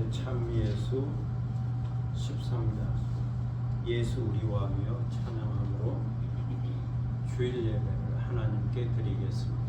대참예수 13장 예수 우리 왕이여 찬양함으로 주일 예배를 하나님께 드리겠습니다.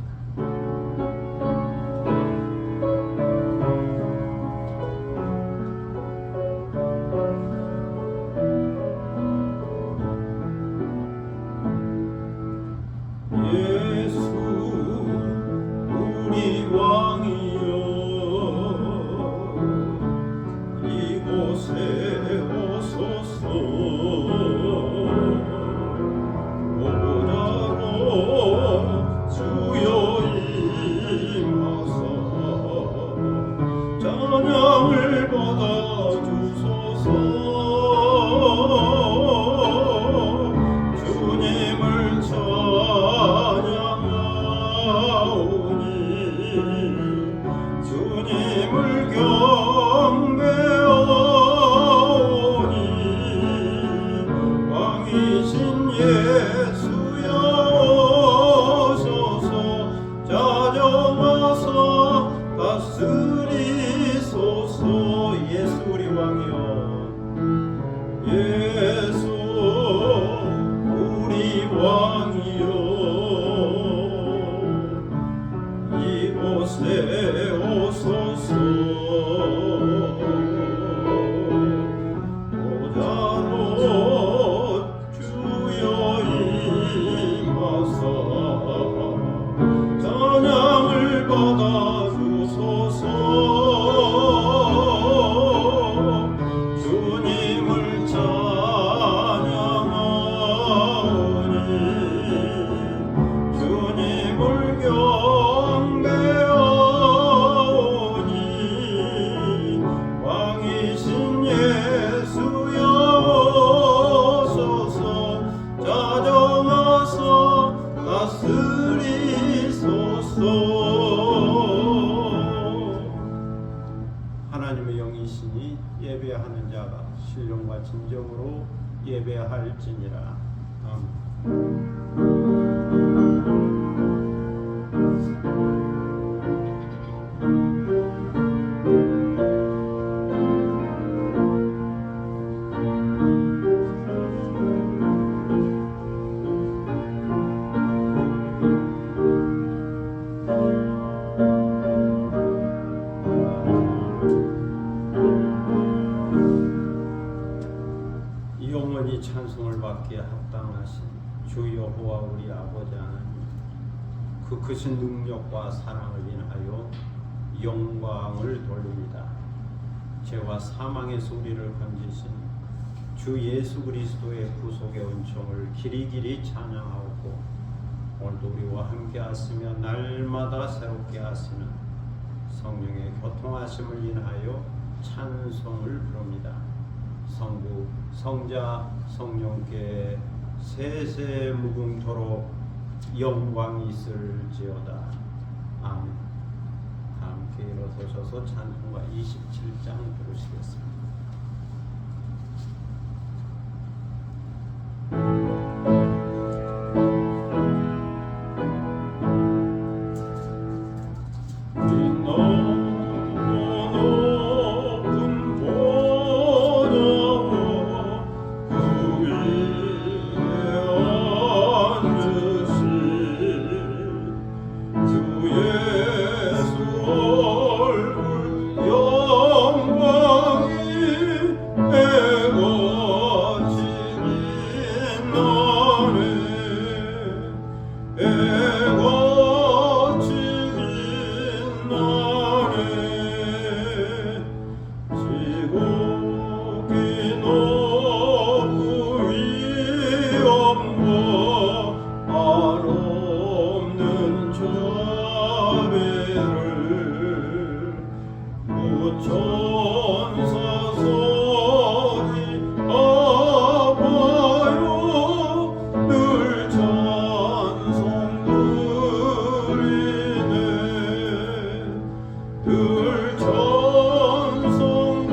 하나님의 영이시니 예배하는 자가 신령과 진정으로 예배할지니라. 영원히 찬송을 받기에 합당하신 주 여호와 우리 아버지 하나님, 그 크신 능력과 사랑을 인하여 영광을 돌립니다. 죄와 사망의 소리를 건지신 주 예수 그리스도의 구속의 은총을 길이길이 찬양하고, 오늘도 우리와 함께 하시며 날마다 새롭게 하시는 성령의 교통하심을 인하여 찬송을 부릅니다. 성부, 성자, 성령께 세세 무궁토록 영광이 있을지어다. 아멘. 함께 일어서셔서 찬송가 27장 부르시겠습니다. 늘 찬송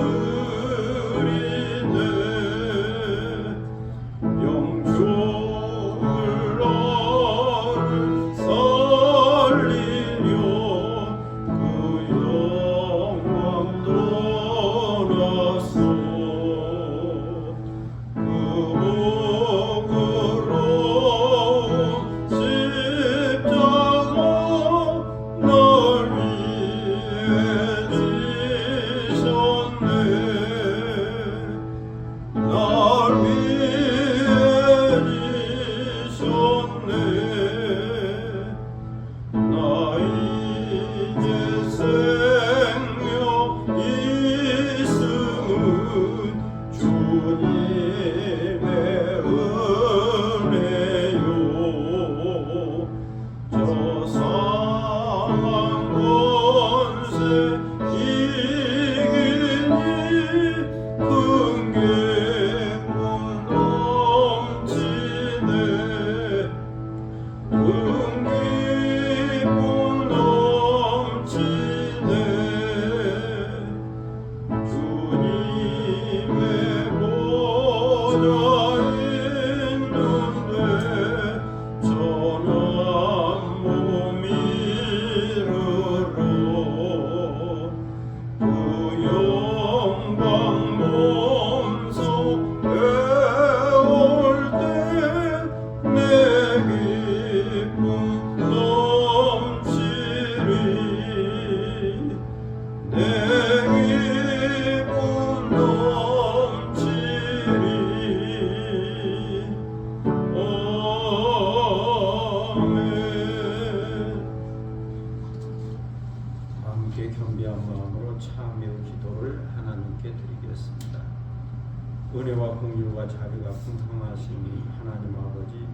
은혜와 긍휼과 자비가 풍성하신 하나님 아버지,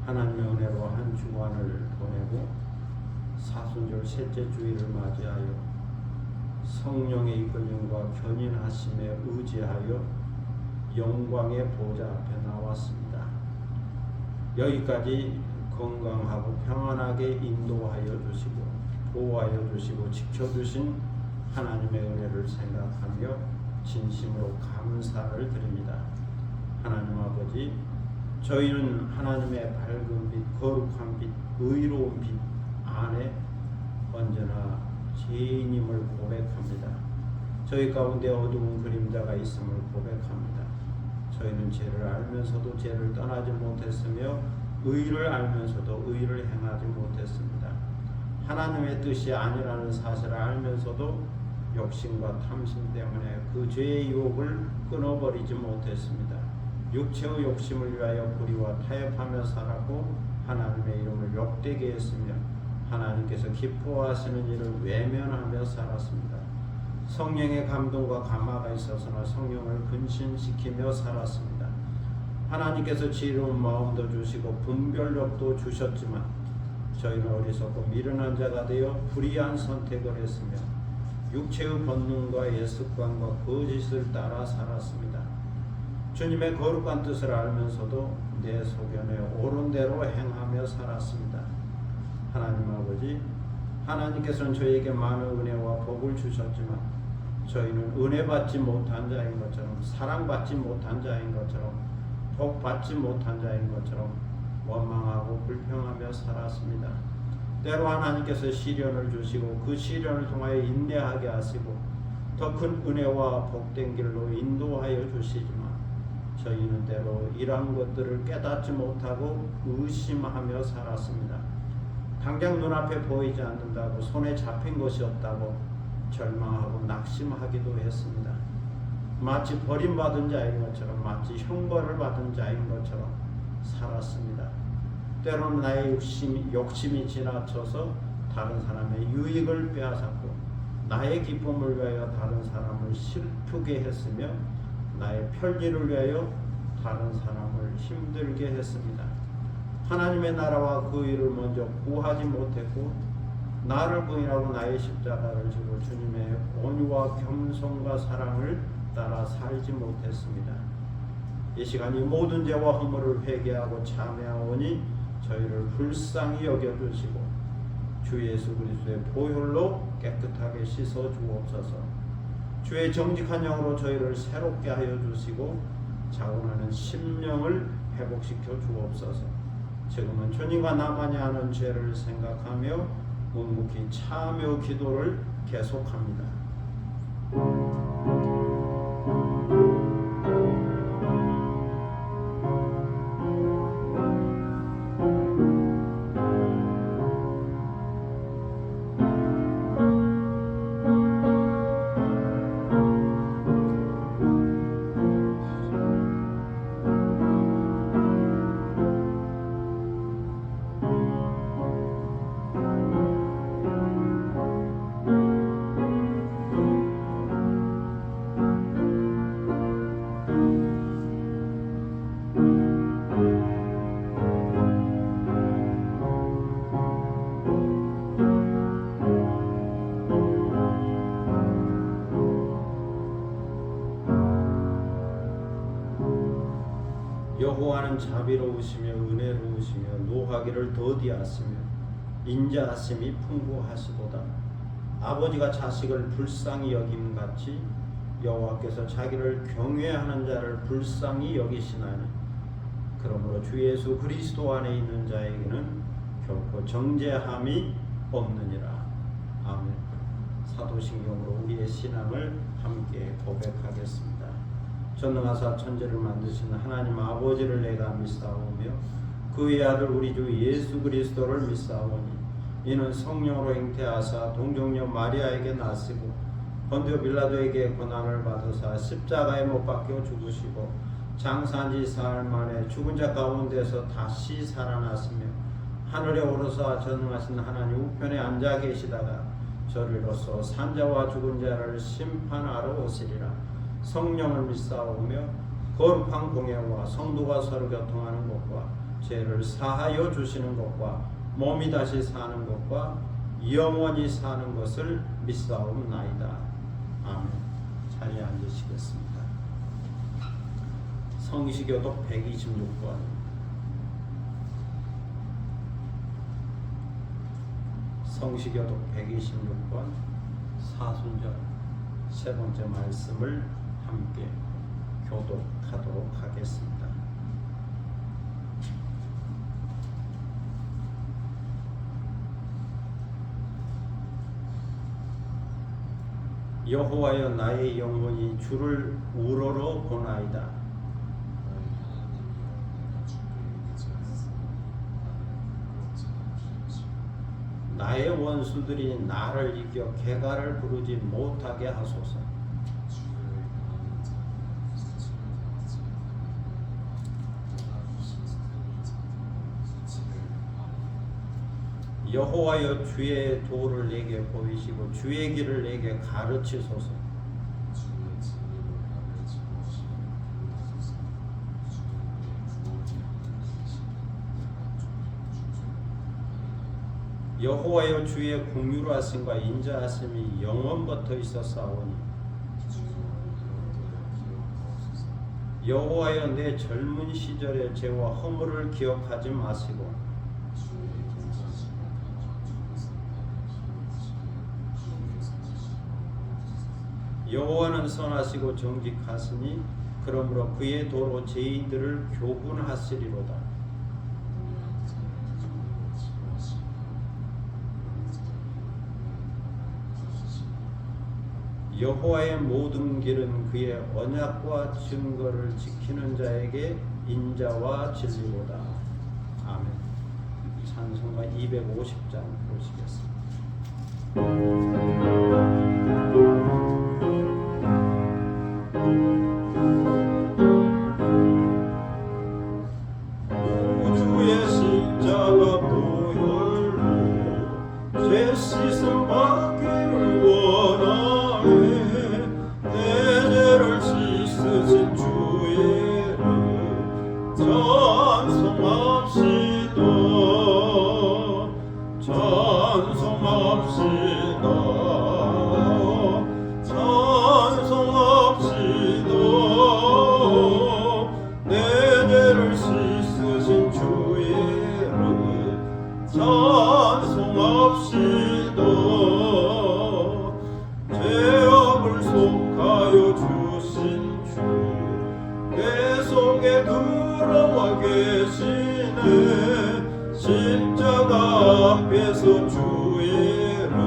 하나님의 은혜로 한 주간을 보내고 사순절 셋째 주일을 맞이하여 성령의 이끌림과 견인하심에 의지하여 영광의 보좌 앞에 나왔습니다. 여기까지 건강하고 평안하게 인도하여 주시고 보호하여 주시고 지켜주신 하나님의 은혜를 생각하며 진심으로 감사를 드립니다. 하나님 아버지, 저희는 하나님의 밝은 빛, 거룩한 빛, 의로운 빛 안에 언제나 죄인임을 고백합니다. 저희 가운데 어두운 그림자가 있음을 고백합니다. 저희는 죄를 알면서도 죄를 떠나지 못했으며 의를 알면서도 의를 행하지 못했습니다. 하나님의 뜻이 아니라는 사실을 알면서도 욕심과 탐심 때문에 그 죄의 유혹을 끊어버리지 못했습니다. 육체의 욕심을 위하여 불의와 타협하며 살았고 하나님의 이름을 욕되게 했으며 하나님께서 기뻐하시는 일을 외면하며 살았습니다. 성령의 감동과 감화가 있어서나 성령을 근신시키며 살았습니다. 하나님께서 지혜로운 마음도 주시고 분별력도 주셨지만 저희는 어리석고 미련한 자가 되어 불의한 선택을 했으며 육체의 본능과 옛습관과 거짓을 따라 살았습니다. 주님의 거룩한 뜻을 알면서도 내 소견에 옳은 대로 행하며 살았습니다. 하나님 아버지, 하나님께서는 저희에게 많은 은혜와 복을 주셨지만 저희는 은혜 받지 못한 자인 것처럼, 사랑받지 못한 자인 것처럼, 복 받지 못한 자인 것처럼 원망하고 불평하며 살았습니다. 때로 하나님께서 시련을 주시고 그 시련을 통하여 인내하게 하시고 더 큰 은혜와 복된 길로 인도하여 주시지만 저희는 때로 이러한 것들을 깨닫지 못하고 의심하며 살았습니다. 당장 눈앞에 보이지 않는다고, 손에 잡힌 것이 없다고 절망하고 낙심하기도 했습니다. 마치 버림받은 자인 것처럼, 마치 형벌을 받은 자인 것처럼 살았습니다. 때로는 나의 욕심이 지나쳐서 다른 사람의 유익을 빼앗았고 나의 기쁨을 위하여 다른 사람을 슬프게 했으며 나의 편리를 위하여 다른 사람을 힘들게 했습니다. 하나님의 나라와 그 일을 먼저 구하지 못했고 나를 부인하고 나의 십자가를 지고 주님의 온유와 겸손과 사랑을 따라 살지 못했습니다. 이 시간 이 모든 죄와 허물을 회개하고 참회하오니 저희를 불쌍히 여겨주시고 주 예수 그리스도의 보혈로 깨끗하게 씻어 주옵소서. 주의 정직한 영으로 저희를 새롭게 하여 주시고 자원하는 심령을 회복시켜 주옵소서. 지금은 주님과 나만이 하는 죄를 생각하며 묵묵히 참여 기도를 계속합니다. 여호와는 자비로우시며 은혜로우시며 노하기를 더디하시며 인자하심이 풍부하시도다. 아버지가 자식을 불쌍히 여김같이 여호와께서 자기를 경외하는 자를 불쌍히 여기시나니 그러므로 주 예수 그리스도 안에 있는 자에게는 결코 정죄함이 없느니라. 아멘. 사도신경으로 우리의 신앙을 함께 고백하겠습니다. 전능하사 천지를 만드신 하나님 아버지를 내가 믿사오며 그의 아들 우리 주 예수 그리스도를 믿사오니 이는 성령으로 잉태하사 동정녀 마리아에게 나시고 본디오 빌라도에게 고난을 받으사 십자가에 못 박혀 죽으시고 장사한 지 사흘 만에 죽은 자 가운데서 다시 살아나시며 하늘에 오르사 전능하신 하나님 우편에 앉아 계시다가 저리로서 산자와 죽은 자를 심판하러 오시리라. 성령을 믿사오며 거룩한 공예와 성도가 서로 교통하는 것과 죄를 사하여 주시는 것과 몸이 다시 사는 것과 영원히 사는 것을 믿사옵나이다. 아멘. 자리에 앉으시겠습니다. 성시교독 126번 성시교독 126번 사순절 세 번째 말씀을 함께 교독하도록 하겠습니다. 여호와여 나의 영혼이 주를 우러러 보나이다. 나의 원수들이 나를 이겨 개가를 부르지 못하게 하소서. 여호와여 주의 도를 내게 보이시고 주의 길을 내게 가르치소서. 여호와여 주의 긍휼하심과 인자하심이 영원부터 있었사오니 여호와여 내 젊은 시절의 죄와 허물을 기억하지 마시고 여호와는 선하시고 정직하시니 그러므로 그의 도로 죄인들을 교훈하시리로다. 여호와의 모든 길은 그의 언약과 증거를 지키는 자에게 인자와 진리로다. 아멘. 찬송가 250장 보시겠습니다. 우주의 십자가 보혈로 죄 씻음 받기를 원하네. 내 죄를 씻으신 주의 이름 찬송합시다. 찬송합시다. 찬송합시다. 내 죄를 씻으신 주의 이름 찬송합시다. 죄악을 속하여 주신 주 내 속에 들어와 계시네. 십자가 앞에서 주의 이름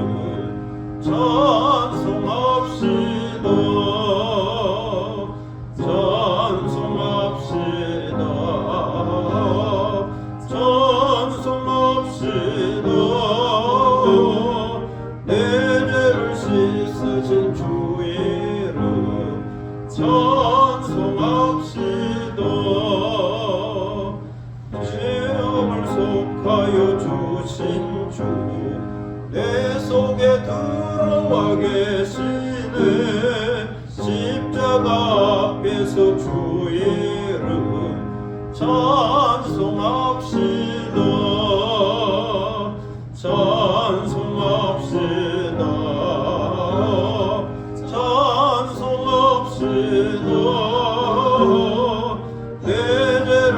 찬송합시다. 찬송합시다. 찬송합시다. 내 죄를 씻으신 주의 이름 찬송합시다. 죄악을 속하여 주신 주 내 속에 들어와 계시네. 십자가 앞에서 주의 이름 찬송합시다. 찬송합시다. 찬송합시다. 내 죄를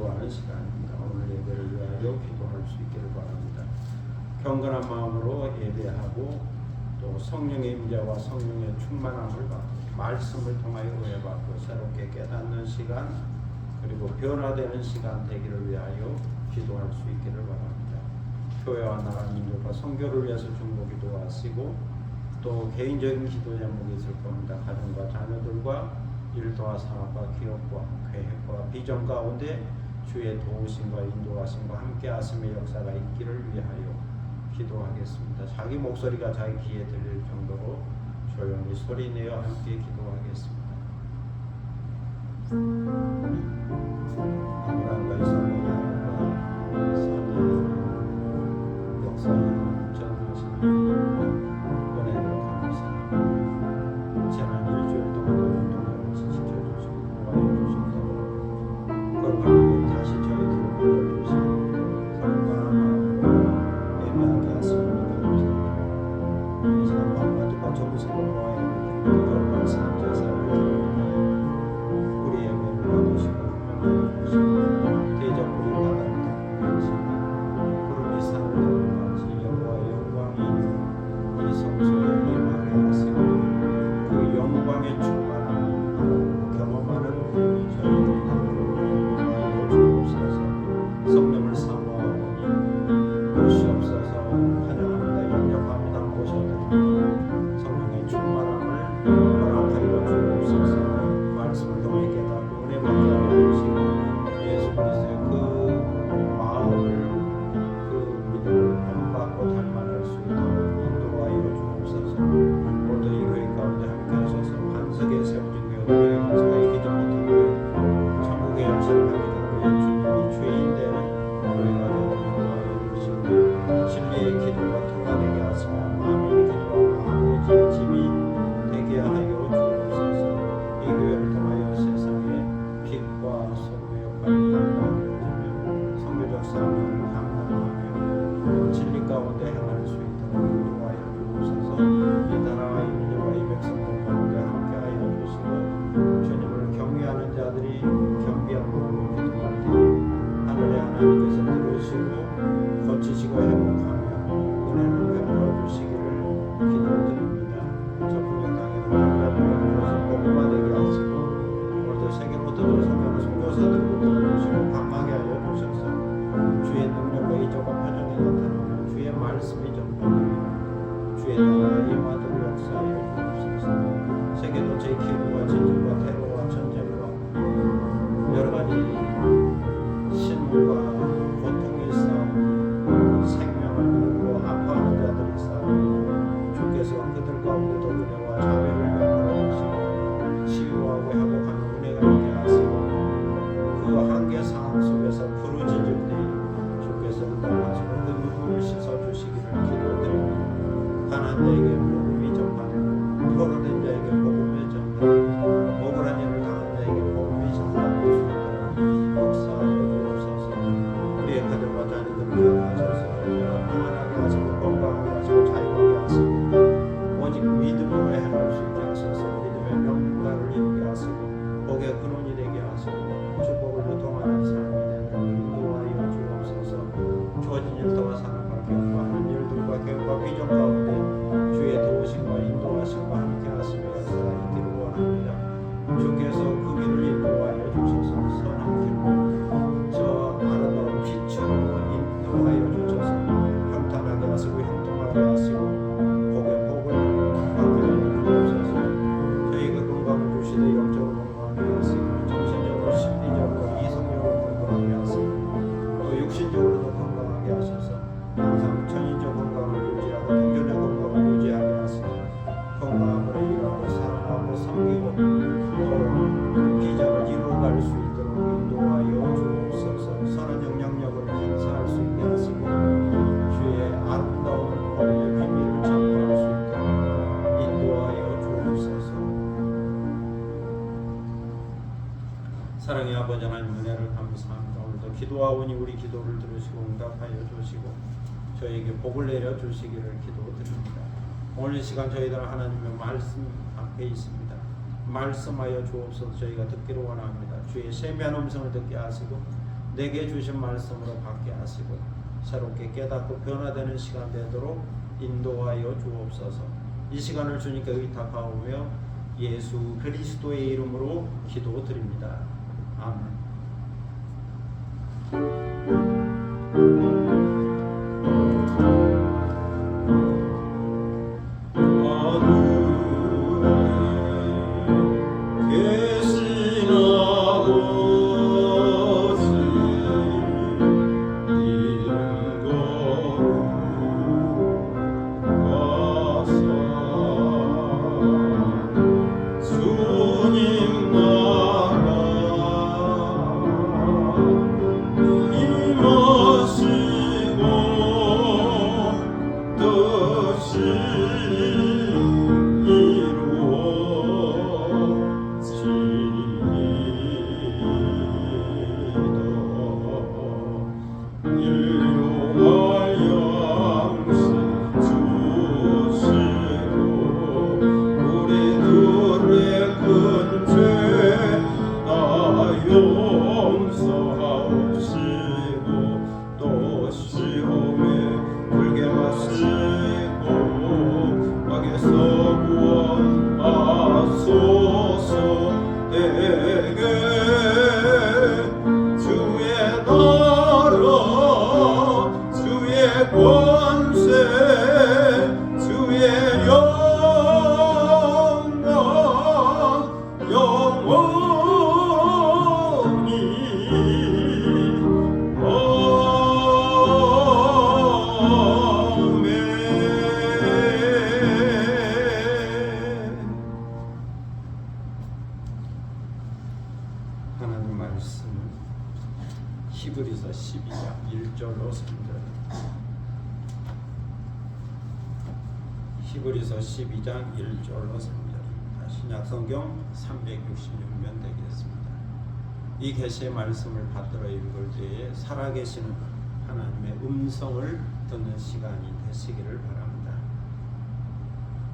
기도하는 시간입니다. 오늘 예배를 위하여 기도할 수 있기를 바랍니다. 경건한 마음으로 예배하고 또 성령의 임재와 성령의 충만함을 받고 말씀을 통하여 은혜받고 새롭게 깨닫는 시간 그리고 변화되는 시간 되기를 위하여 기도할 수 있기를 바랍니다. 교회와 나라 민족과 선교를 위해서 중보기도 하시고 또 개인적인 기도 제목이 있을 겁니다. 가정과 자녀들과 일도와 사업과 기업과 계획과 비전 가운데 주의 도우심과 인도하심과 함께 하심의 역사가 있기를 위하여 기도하겠습니다. 자기 목소리가 자기 귀에 들릴 정도로 조용히 소리내어 함께 기도하겠습니다. 아브라함과 이삭과 야곱과 선의 역사에 전하시는 은혜를 감사합니다. 지난 일주일 동안 우리 지켜주시고 보호해 주셔서 건강하게 다시 저희들을 불러주시고 건강한 마음으로 예배하게 하시니 감사합니다. 이 시간 밤마다 정성을 보호해 거룩한 산제사를 드립니다. 우리 예배를 받으시고 응답해 주시고 대접으로 바다를 덮으시고 구름이 산을 덮으시 여호와의 영광이 이 성소에 임하게 하시고 그 영광의 충만함을 경험하는 저희들이 되도록 하여 주옵소서. 성령을 사모하오니 오시옵소서. 환영합니다. 영접합니다. 모셔드립니다. 성령의 충만함을 허락하여 주옵소서. 말씀을 통해 깨닫고 은혜 받게 하여 주시고 예수 그리스도의 그 마음을 그 믿음을 본받고 닮아갈 수 있도록 인도하여 주옵소서. 오늘도 이 교회 가운데 함께 하셔서 반석에 세워진 교회 우리의 인생과 이기지 못한 교회 천국의 역사를 하게 된 교회 주님이 주인 되는 교회가 되도록 인도하여 주시고 진리의 기도가 통과되게 하시며 마음의 기도와 아버지의 집이 되게 하여 주옵소서. 이 교회를 통하여 세상에 빛과 소금의 역할을 감당하며 성교적 사명을 감당하며 진리 가운데 행할 수 있도록 인도하여 주옵소서. 이 나라와 이 민족과 이 백성들 가운데 함께하여 주시고 주님을 경외하는 자들이 겸비한 마음으로 기도할 때 하늘의 하나님께서 들으시고 고치시고 회복하며 은혜를 베풀어 주시기를 기도드립니다. 저 분명 땅에도 날라들어 복음화되게 하시고 오늘도 세계로 들어 성경을 선교사들로 들어주시고 감하게 하여 주셔서 주의 능력과 이적과 표정이 나타나며 주의 말씀이 전파되며 주의 나라가 임하도록 역사하여 주옵소서. 세계도 제 기후와 진주와 테러와 전쟁과 여러 가지 신물과 고통이 싸우고 생명을 잃고 아파하는 자들이 싸우고 주께서 그들 가운데도 은혜와 자비를 베풀어 주시고 치유하고 회복하는 은혜가 있게 하시고 그 한계 상황 속에서 부르짖을 때 주께서 응답하시고 그 눈물을 씻어주시기를 기도드립니다. 가난한 자에게 복음이 전파되고 포로된 자에게 복음이 전파되고 억울한 일을 당한 자에게 복음이 전파될 수 있도록 역사하여 주옵소서. 우리의 가정과 자녀들을 기억하셔서 평안하게 하시고 건강하게 하시고 자유하게 하시고 오직 믿음으로 행할 수 있게 하셔서 믿음의 명분가를 이루게 하시고 복의 근원이 되게 하시고 축복을 유통하는 삶이 되도록 인도하여 주옵소서. 주어진 일터와 사랑과 기업하는 일들과 계획과 비전 가운데 주의 도우심과 인도하심과 함께 하시며 역사가 있기를 원합니다. 주께서 그 길을 인도하여 주셔서 선한 길로 저 아름다운 빛으로 인도하여 주셔서 평탄하게 하시고 형통하게 하시고 복의 복을 받게 하여 주옵소서. 저희가 건강을 주시되 영적으로 건강하게 하시고 정신적으로 심리적으로 이성적으로 건강하게 하시고 또 육신적으로도 건강하게 하셔서 항상 천인적 건강을 유지하고 통존적 건강을 유지하게 하시고 건강함으로 일하고 사랑하고 섬기고 또 비전을 이루어갈 수 있도록 인도하여 주옵소서. 선한 영향력을 행사할 수 있게 하시고 주의 아름다운 복의 비밀을 전파할 수 있도록 인도하여 주옵소서. 사랑의 아버지 하나님 은혜를 감사합니다. 오늘도 기도하오니 우리 기도를 들으시고 응답하여 주시고 저희에게 복을 내려 주시기를 기도드립니다. 오늘 이 시간 저희들 하나님의 말씀 앞에 있습니다. 말씀하여 주옵소서. 저희가 듣기를 원합니다. 주의 세미한 음성을 듣게 하시고 내게 주신 말씀으로 받게 하시고 새롭게 깨닫고 변화되는 시간 되도록 인도하여 주옵소서. 이 시간을 주님께 의탁하오며 예수 그리스도의 이름으로 기도드립니다. 아멘. 하나님 말씀은 히브리서 12장 1절로 3절. 히브리서 12장 1절로 3절입니다. 신약성경 366면 되겠습니다. 이 계시의 말씀을 받들어 읽을 때에 살아계시는 하나님의 음성을 듣는 시간이 되시기를 바랍니다.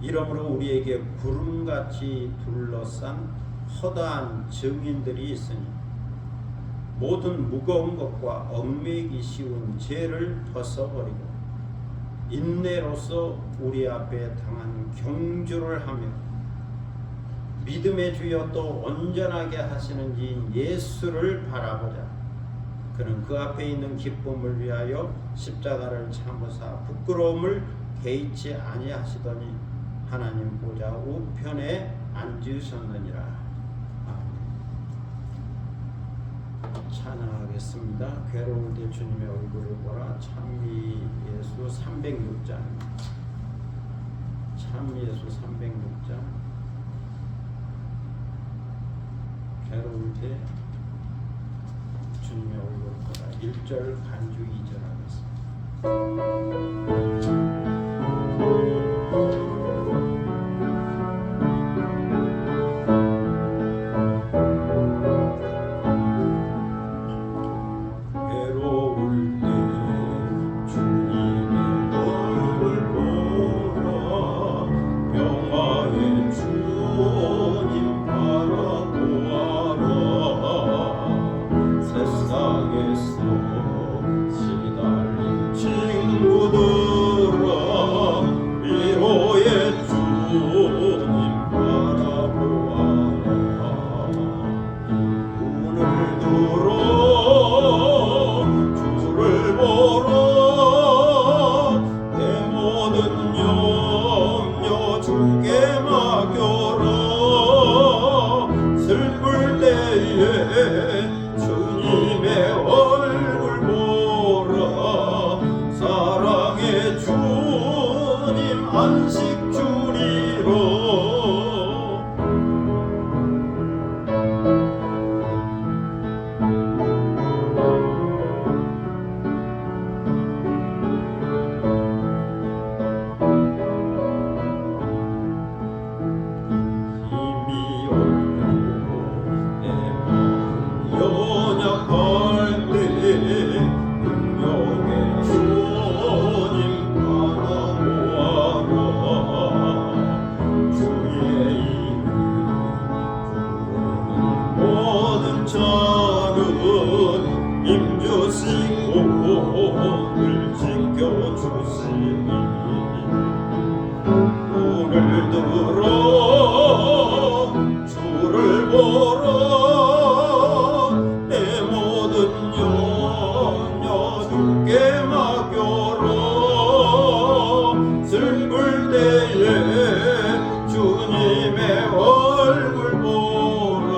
이러므로 우리에게 구름같이 둘러싼 허다한 증인들이 있으니 모든 무거운 것과 얽매이기 쉬운 죄를 벗어버리고 인내로서 우리 앞에 당한 경주를 하며 믿음의 주여 또 온전하게 하시는 이인 예수를 바라보자. 그는 그 앞에 있는 기쁨을 위하여 십자가를 참으사 부끄러움을 개의치 아니하시더니 하나님 보좌 우편에 앉으셨느니라. 찬양하겠습니다. 괴로울 때 주님의 얼굴을 보라. 찬미 예수 306장. 찬미 예수 306장. 괴로울 때 주님의 얼굴을 보라. 1절 간주 2절 하겠습니다. 세상에서 시달린 친구들 영혼을 지켜주시니 눈을 들어 주를 보러 내 모든 염려 주께 맡겨라. 슬플 때에 주님의 얼굴 보라.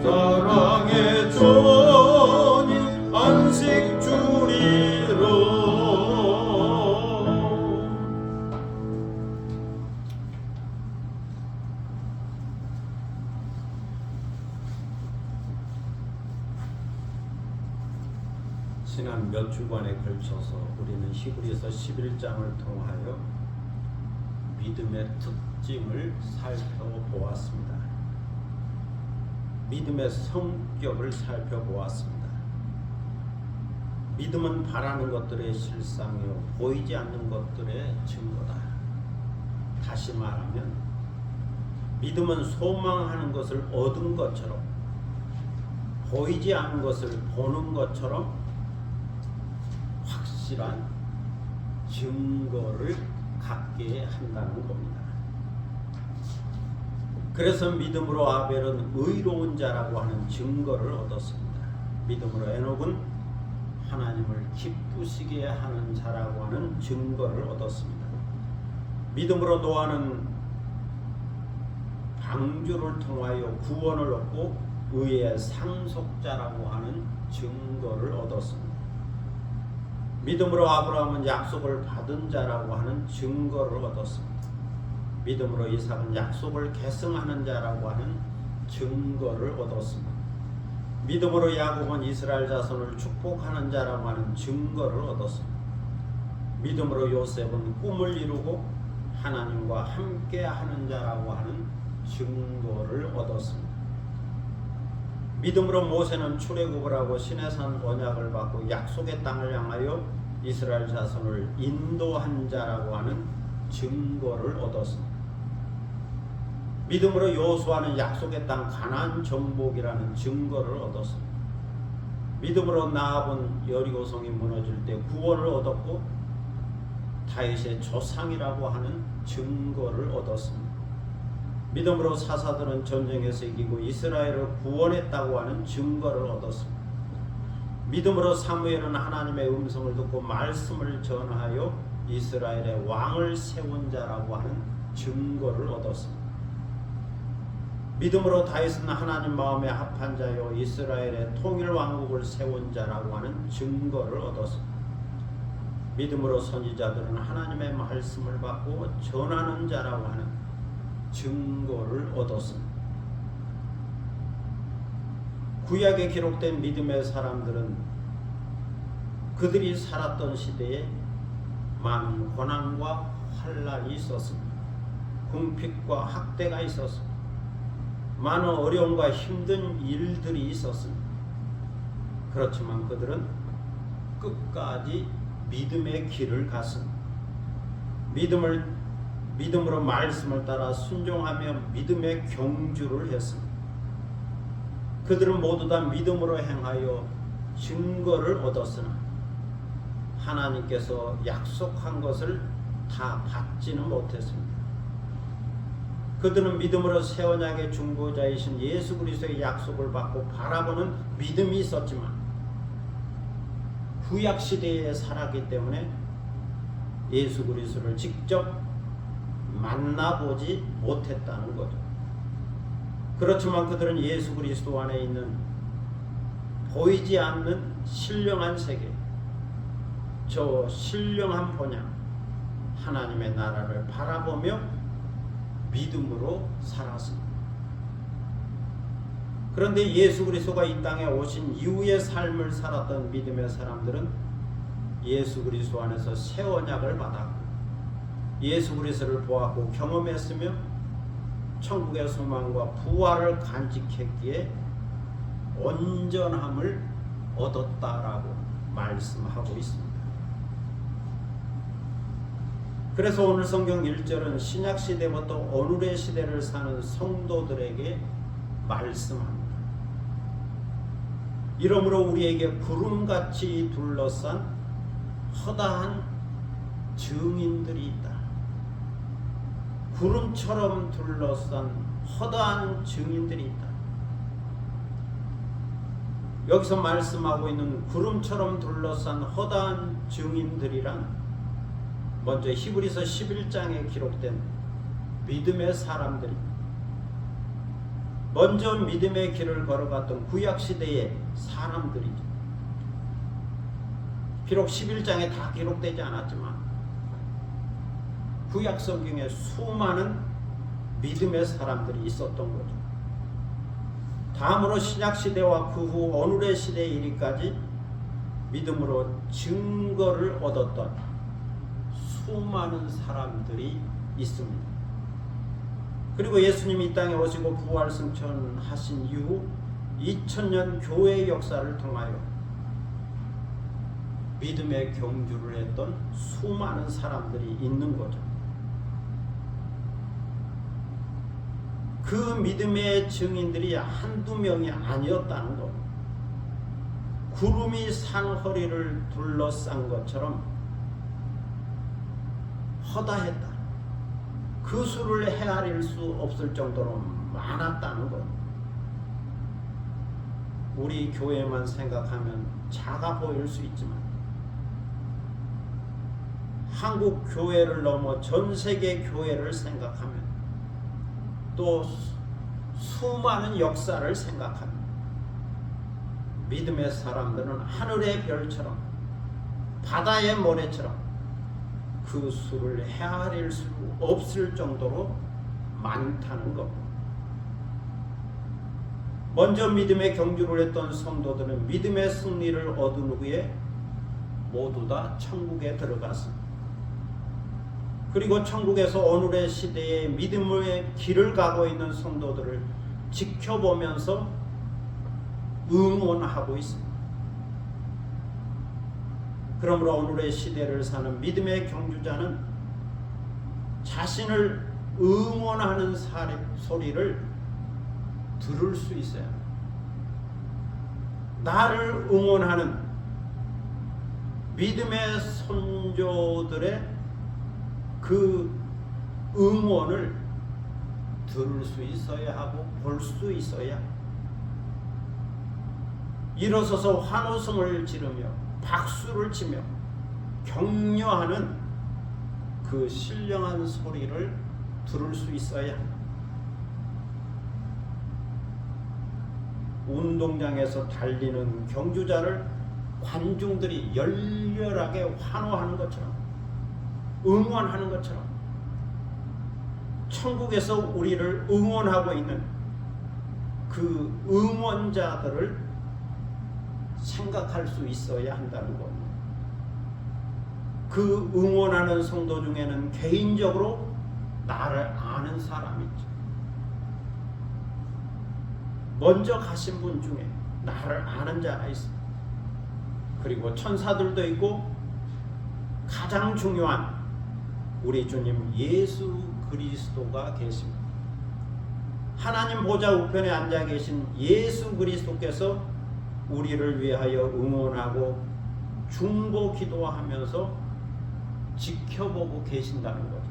사랑의 전이 안식 주리라. 지난 몇 주간에 걸쳐서 우리는 히브리서 11장을 통하여 믿음의 특징을 살펴보았습니다. 믿음의 성격을 살펴보았습니다. 믿음은 바라는 것들의 실상이요 보이지 않는 것들의 증거다. 다시 말하면 믿음은 소망하는 것을 얻은 것처럼 보이지 않는 것을 보는 것처럼 확실한 증거를 갖게 한다는 겁니다. 그래서 믿음으로 아벨은 의로운 자라고 하는 증거를 얻었습니다. 믿음으로 에녹은 하나님을 기쁘시게 하는 자라고 하는 증거를 얻었습니다. 믿음으로 노아는 방주를 통하여 구원을 얻고 의의 상속자라고 하는 증거를 얻었습니다. 믿음으로 아브라함은 약속을 받은 자라고 하는 증거를 얻었습니다. 믿음으로 이삭은 약속을 계승하는 자라고 하는 증거를 얻었습니다. 믿음으로 야곱은 이스라엘 자손을 축복하는 자라고 하는 증거를 얻었습니다. 믿음으로 요셉은 꿈을 이루고 하나님과 함께 하는 자라고 하는 증거를 얻었습니다. 믿음으로 모세는 출애굽을 하고 시내산 언약을 받고 약속의 땅을 향하여 이스라엘 자손을 인도한 자라고 하는 증거를 얻었습니다. 믿음으로 여호수아는 약속의 땅 가나안 정복이라는 증거를 얻었습니다. 믿음으로 나압은 여리고성이 무너질 때 구원을 얻었고 다윗의 조상이라고 하는 증거를 얻었습니다. 믿음으로 사사들은 전쟁에서 이기고 이스라엘을 구원했다고 하는 증거를 얻었습니다. 믿음으로 사무엘은 하나님의 음성을 듣고 말씀을 전하여 이스라엘의 왕을 세운 자라고 하는 증거를 얻었습니다. 믿음으로 다윗은 하나님 마음에 합한 자요 이스라엘의 통일 왕국을 세운 자라고 하는 증거를 얻었습니다. 믿음으로 선지자들은 하나님의 말씀을 받고 전하는 자라고 하는 증거를 얻었습니다. 구약에 기록된 믿음의 사람들은 그들이 살았던 시대에 많은 고난과 환난이 있었습니다. 궁핍과 학대가 있었습니다. 많은 어려움과 힘든 일들이 있었습니다. 그렇지만 그들은 끝까지 믿음의 길을 갔습니다. 믿음으로 말씀을 따라 순종하며 믿음의 경주를 했습니다. 그들은 모두 다 믿음으로 행하여 증거를 얻었으나 하나님께서 약속한 것을 다 받지는 못했습니다. 그들은 믿음으로 새 언약의 중보자이신 예수 그리스도의 약속을 받고 바라보는 믿음이 있었지만 구약 시대에 살았기 때문에 예수 그리스도를 직접 만나보지 못했다는 거죠. 그렇지만 그들은 예수 그리스도 안에 있는 보이지 않는 신령한 세계, 저 신령한 본향 하나님의 나라를 바라보며 믿음으로 살았습니다. 그런데 예수 그리스도가 이 땅에 오신 이후의 삶을 살았던 믿음의 사람들은 예수 그리스도 안에서 새 언약을 받았고 예수 그리스도를 보았고 경험했으며 천국의 소망과 부활을 간직했기에 온전함을 얻었다라고 말씀하고 있습니다. 그래서 오늘 성경 1절은 신약 시대부터 오늘의 시대를 사는 성도들에게 말씀합니다. 이러므로 우리에게 구름같이 둘러싼 허다한 증인들이 있다. 구름처럼 둘러싼 허다한 증인들이 있다. 여기서 말씀하고 있는 구름처럼 둘러싼 허다한 증인들이란 먼저 히브리서 11장에 기록된 믿음의 사람들입니다. 먼저 믿음의 길을 걸어갔던 구약시대의 사람들이죠. 비록 11장에 다 기록되지 않았지만 구약 성경에 수많은 믿음의 사람들이 있었던 거죠. 다음으로 신약시대와 그 후 오늘의 시대에 이르기까지 믿음으로 증거를 얻었던 수많은 사람들이 있습니다. 그리고 예수님이 이 땅에 오시고 부활 승천하신 이후 2000년 교회의 역사를 통하여 믿음의 경주를 했던 수많은 사람들이 있는 거죠. 그 믿음의 증인들이 한두 명이 아니었다는 것. 구름이 산 허리를 둘러싼 것처럼 허다했다. 그 수를 헤아릴 수 없을 정도로 많았다는 것. 우리 교회만 생각하면 작아 보일 수 있지만 한국 교회를 넘어 전 세계 교회를 생각하면 또 수많은 역사를 생각하면 믿음의 사람들은 하늘의 별처럼 바다의 모래처럼 그 수를 헤아릴 수 없을 정도로 많다는 것. 먼저 믿음의 경주를 했던 성도들은 믿음의 승리를 얻은 후에 모두 다 천국에 들어갔습니다. 그리고 천국에서 오늘의 시대에 믿음의 길을 가고 있는 성도들을 지켜보면서 응원하고 있습니다. 그러므로 오늘의 시대를 사는 믿음의 경주자는 자신을 응원하는 소리를 들을 수 있어야 합니다. 나를 응원하는 믿음의 선조들의 그 응원을 들을 수 있어야 하고 볼 수 있어야 일어서서 환호성을 지르며 박수를 치며 격려하는 그 신령한 소리를 들을 수 있어야 합니다. 운동장에서 달리는 경주자를 관중들이 열렬하게 환호하는 것처럼 응원하는 것처럼 천국에서 우리를 응원하고 있는 그 응원자들을 생각할 수 있어야 한다는 겁니다. 그 응원하는 성도 중에는 개인적으로 나를 아는 사람이 있죠. 먼저 가신 분 중에 나를 아는 자가 있습니다. 그리고 천사들도 있고 가장 중요한 우리 주님 예수 그리스도가 계십니다. 하나님 보좌 우편에 앉아 계신 예수 그리스도께서 우리를 위하여 응원하고 중보 기도하면서 지켜보고 계신다는 거죠.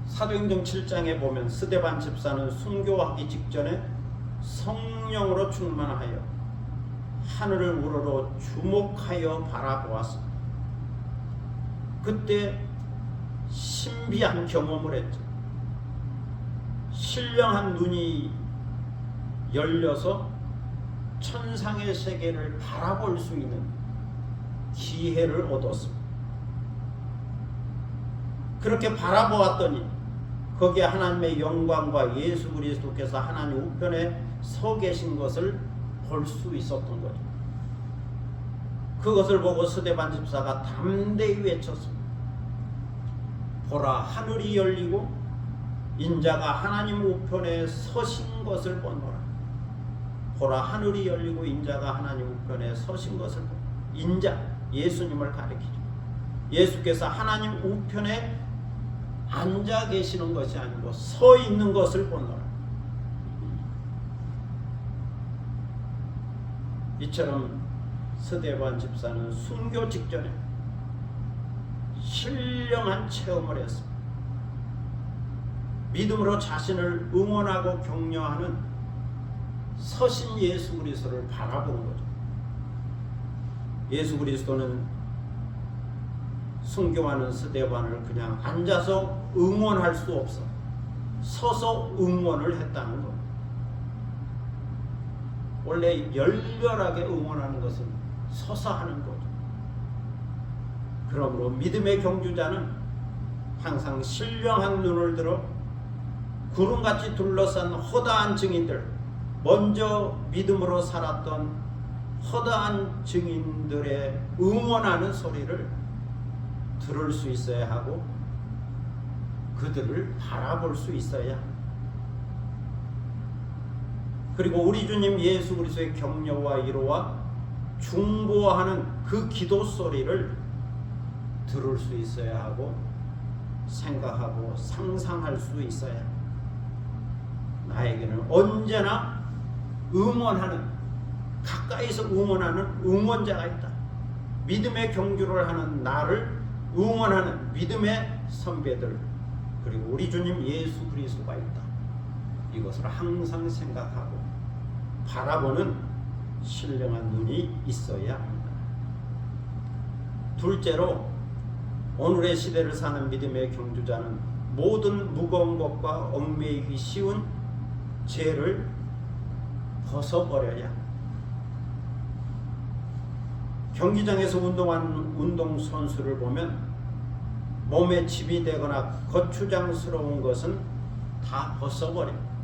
사도행전 7장에 보면 스데반 집사는 순교하기 직전에 성령으로 충만하여 하늘을 우러러 주목하여 바라보았습니다. 그때 신비한 경험을 했죠. 신령한 눈이 열려서 천상의 세계를 바라볼 수 있는 기회를 얻었습니다. 그렇게 바라보았더니 거기에 하나님의 영광과 예수 그리스도께서 하나님 우편에 서 계신 것을 볼 수 있었던 거죠. 그것을 보고 스데반 집사가 담대히 외쳤습니다. 보라, 하늘이 열리고 인자가 하나님 우편에 서신 것을 보노라. 보라, 하늘이 열리고 인자가 하나님 우편에 서신 것을 보노라. 인자, 예수님을 가리키죠. 예수께서 하나님 우편에 앉아 계시는 것이 아니고 서 있는 것을 보노라. 이처럼 스데반 집사는 순교 직전에 신령한 체험을 했습니다. 믿음으로 자신을 응원하고 격려하는 서신 예수 그리스도를 바라보는 거죠. 예수 그리스도는 순교하는 스데반을 그냥 앉아서 응원할 수 없어 서서 응원을 했다는 것. 원래 열렬하게 응원하는 것은 서서 하는 거죠. 그러므로 믿음의 경주자는 항상 신령한 눈을 들어 구름같이 둘러싼 허다한 증인들, 먼저 믿음으로 살았던 허다한 증인들의 응원하는 소리를 들을 수 있어야 하고 그들을 바라볼 수 있어야 합니다. 그리고 우리 주님 예수 그리스도의 격려와 위로와 중보하는 그 기도 소리를 들을 수 있어야 하고 생각하고 상상할 수 있어야 합니다. 나에게는 언제나 응원하는, 가까이서 응원하는 응원자가 있다. 믿음의 경주를 하는 나를 응원하는 믿음의 선배들, 그리고 우리 주님 예수 그리스도가 있다. 이것을 항상 생각하고 바라보는 신령한 눈이 있어야 합니다. 둘째로, 오늘의 시대를 사는 믿음의 경주자는 모든 무거운 것과 얽매이기 쉬운 죄를 벗어버려야 합니다. 경기장에서 운동하는 운동선수를 보면 몸에 짐이 되거나 거추장스러운 것은 다 벗어버립니다.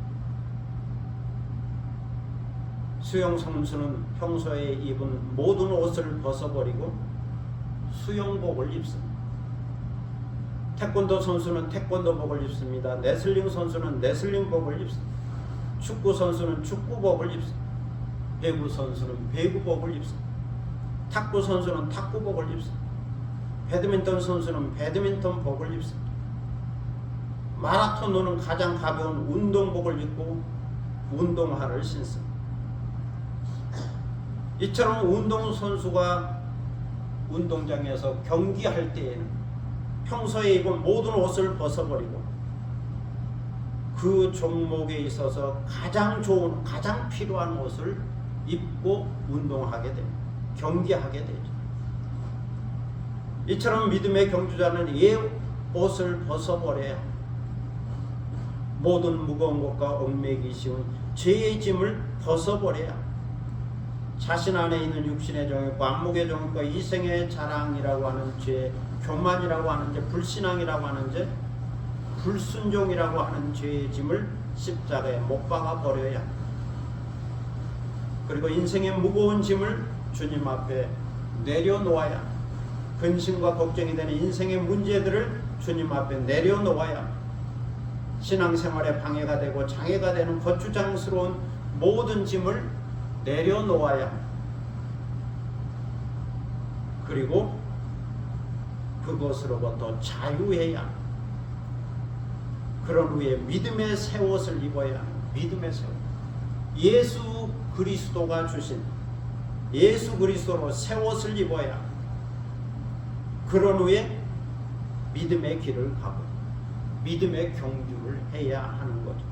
수영 선수는 평소에 입은 모든 옷을 벗어버리고 수영복을 입습니다. 태권도 선수는 태권도복을 입습니다. 레슬링 선수는 레슬링복을 입습니다. 축구 선수는 축구복을 입습니다. 배구 선수는 배구복을 입습니다. 탁구 선수는 탁구복을 입습니다. 배드민턴 선수는 배드민턴복을 입습니다. 마라톤으로는 가장 가벼운 운동복을 입고 운동화를 신습니다. 이처럼 운동선수가 운동장에서 경기할 때에는 평소에 입은 모든 옷을 벗어버리고 그 종목에 있어서 가장 좋은, 가장 필요한 옷을 입고 운동하게 됩니다. 경기하게 되죠. 이처럼 믿음의 경주자는 옛 옷을 벗어버려야 모든 무거운 것과 얽매이기 쉬운 죄의 짐을 벗어버려야 자신 안에 있는 육신의 정욕과 안목의 정욕과 이생의 자랑이라고 하는 죄, 교만이라고 하는 죄, 불신앙이라고 하는 죄, 불순종이라고 하는 죄의 짐을 십자가에 못 박아 버려야 합니다. 그리고 인생의 무거운 짐을 주님 앞에 내려놓아야 합니다. 근심과 걱정이 되는 인생의 문제들을 주님 앞에 내려놓아야 합니다. 신앙생활에 방해가 되고 장애가 되는 거추장스러운 모든 짐을 내려놓아야 합니다. 그리고 그것으로부터 자유해야 합니다. 그런 후에 믿음의 새 옷을 입어야 합니다. 믿음의 새 옷. 예수 그리스도가 주신 예수 그리스도로 새 옷을 입어야 합니다. 그런 후에 믿음의 길을 가고 믿음의 경주를 해야 하는 거죠.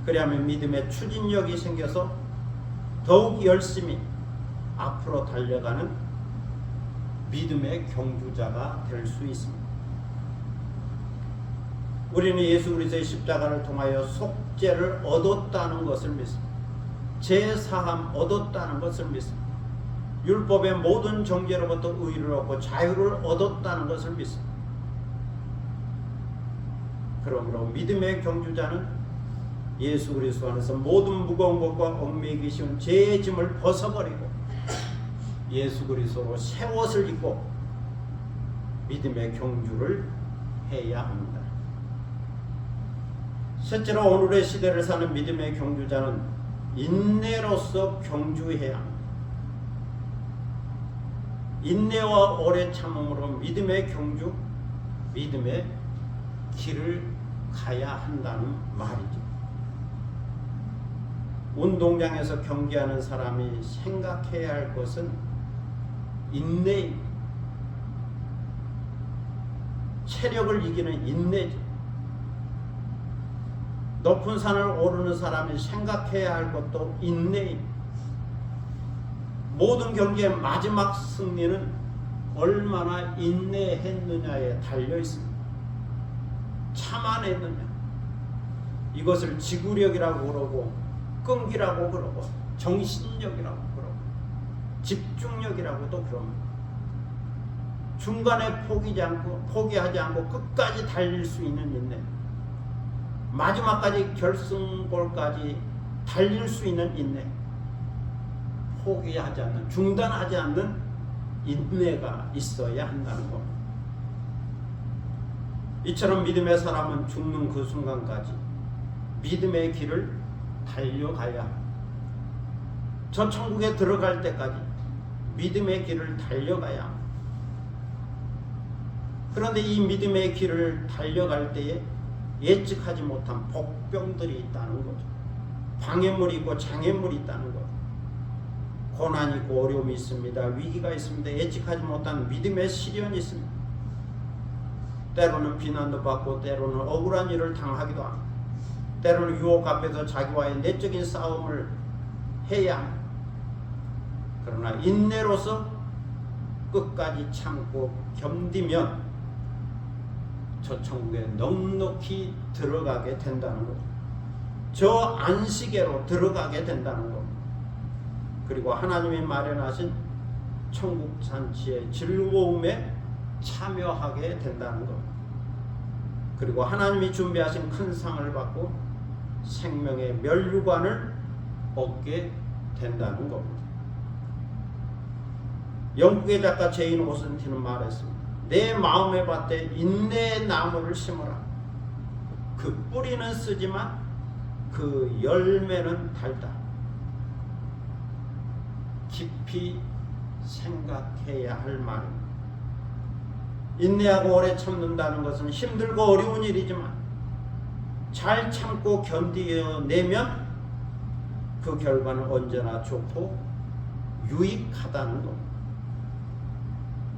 그래야만 믿음의 추진력이 생겨서 더욱 열심히 앞으로 달려가는 믿음의 경주자가 될 수 있습니다. 우리는 예수 그리스도의 십자가를 통하여 속죄를 얻었다는 것을 믿습니다. 제사함 얻었다는 것을 믿습니다. 율법의 모든 정죄로부터 의를 얻고 자유를 얻었다는 것을 믿습니다. 그러므로 믿음의 경주자는 예수 그리스도 안에서 모든 무거운 것과 얽매이기 쉬운 죄의 짐을 벗어버리고 예수 그리스도로 새 옷을 입고 믿음의 경주를 해야 합니다. 셋째로, 오늘의 시대를 사는 믿음의 경주자는 인내로서 경주해야 합니다. 인내와 오래 참음으로 믿음의 경주, 믿음의 길을 가야 한다는 말이죠. 운동장에서 경기하는 사람이 생각해야 할 것은 인내입니다. 체력을 이기는 인내죠. 높은 산을 오르는 사람이 생각해야 할 것도 인내입니다. 모든 경기의 마지막 승리는 얼마나 인내했느냐에 달려 있습니다. 참아냈느냐. 이것을 지구력이라고 그러고 끈기라고 그러고 정신력이라고 그러고 집중력이라고도 그럽니다. 중간에 포기하지 않고 끝까지 달릴 수 있는 인내, 마지막까지 결승골까지 달릴 수 있는 인내, 포기하지 않는, 중단하지 않는 인내가 있어야 한다는 겁니다. 이처럼 믿음의 사람은 죽는 그 순간까지 믿음의 길을 달려가야 합니다. 저 천국에 들어갈 때까지 믿음의 길을 달려가야 합니다. 그런데 이 믿음의 길을 달려갈 때에 예측하지 못한 복병들이 있다는 거죠. 방해물이 있고 장애물이 있다는 거죠. 고난이 있고 어려움이 있습니다. 위기가 있습니다. 예측하지 못한 믿음의 시련이 있습니다. 때로는 비난도 받고 때로는 억울한 일을 당하기도 합니다. 때로는 유혹 앞에서 자기와의 내적인 싸움을 해야 합니다. 그러나 인내로서 끝까지 참고 견디면 저 천국에 넉넉히 들어가게 된다는 거죠. 저 안식에로 들어가게 된다는 것. 그리고 하나님이 마련하신 천국 잔치의 즐거움에 참여하게 된다는 것. 그리고 하나님이 준비하신 큰 상을 받고 생명의 면류관을 얻게 된다는 겁니다. 영국의 작가 제인 오스틴은 말했습니다. 내 마음의 밭에 인내의 나무를 심어라. 그 뿌리는 쓰지만 그 열매는 달다. 깊이 생각해야 할 말입니다. 인내하고 오래 참는다는 것은 힘들고 어려운 일이지만 잘 참고 견디어내면 그 결과는 언제나 좋고 유익하다는 겁니다.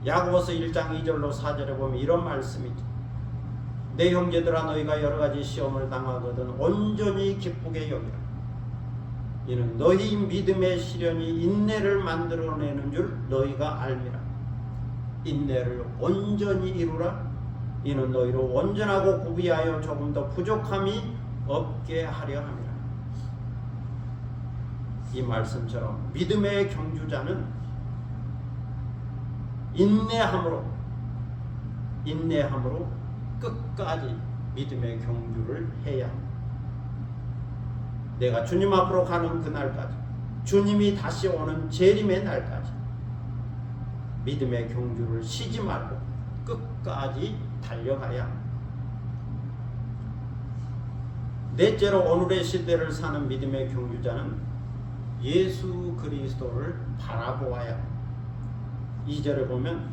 야고보서 1장 2절로 4절에 보면 이런 말씀이죠. 내 형제들아 너희가 여러가지 시험을 당하거든 온전히 기쁘게 여기라. 이는 너희 믿음의 시련이 인내를 만들어내는 줄 너희가 알미라. 인내를 온전히 이루라. 이는 너희로 온전하고 구비하여 조금 더 부족함이 없게 하려 함이라. 이 말씀처럼 믿음의 경주자는 인내함으로 끝까지 믿음의 경주를 해야 합니다. 내가 주님 앞으로 가는 그날까지, 주님이 다시 오는 재림의 날까지 믿음의 경주를 쉬지 말고 끝까지 달려가야 합니다. 넷째로 오늘의 시대를 사는 믿음의 경주자는 예수 그리스도를 바라보아야 합니다. 2절에 보면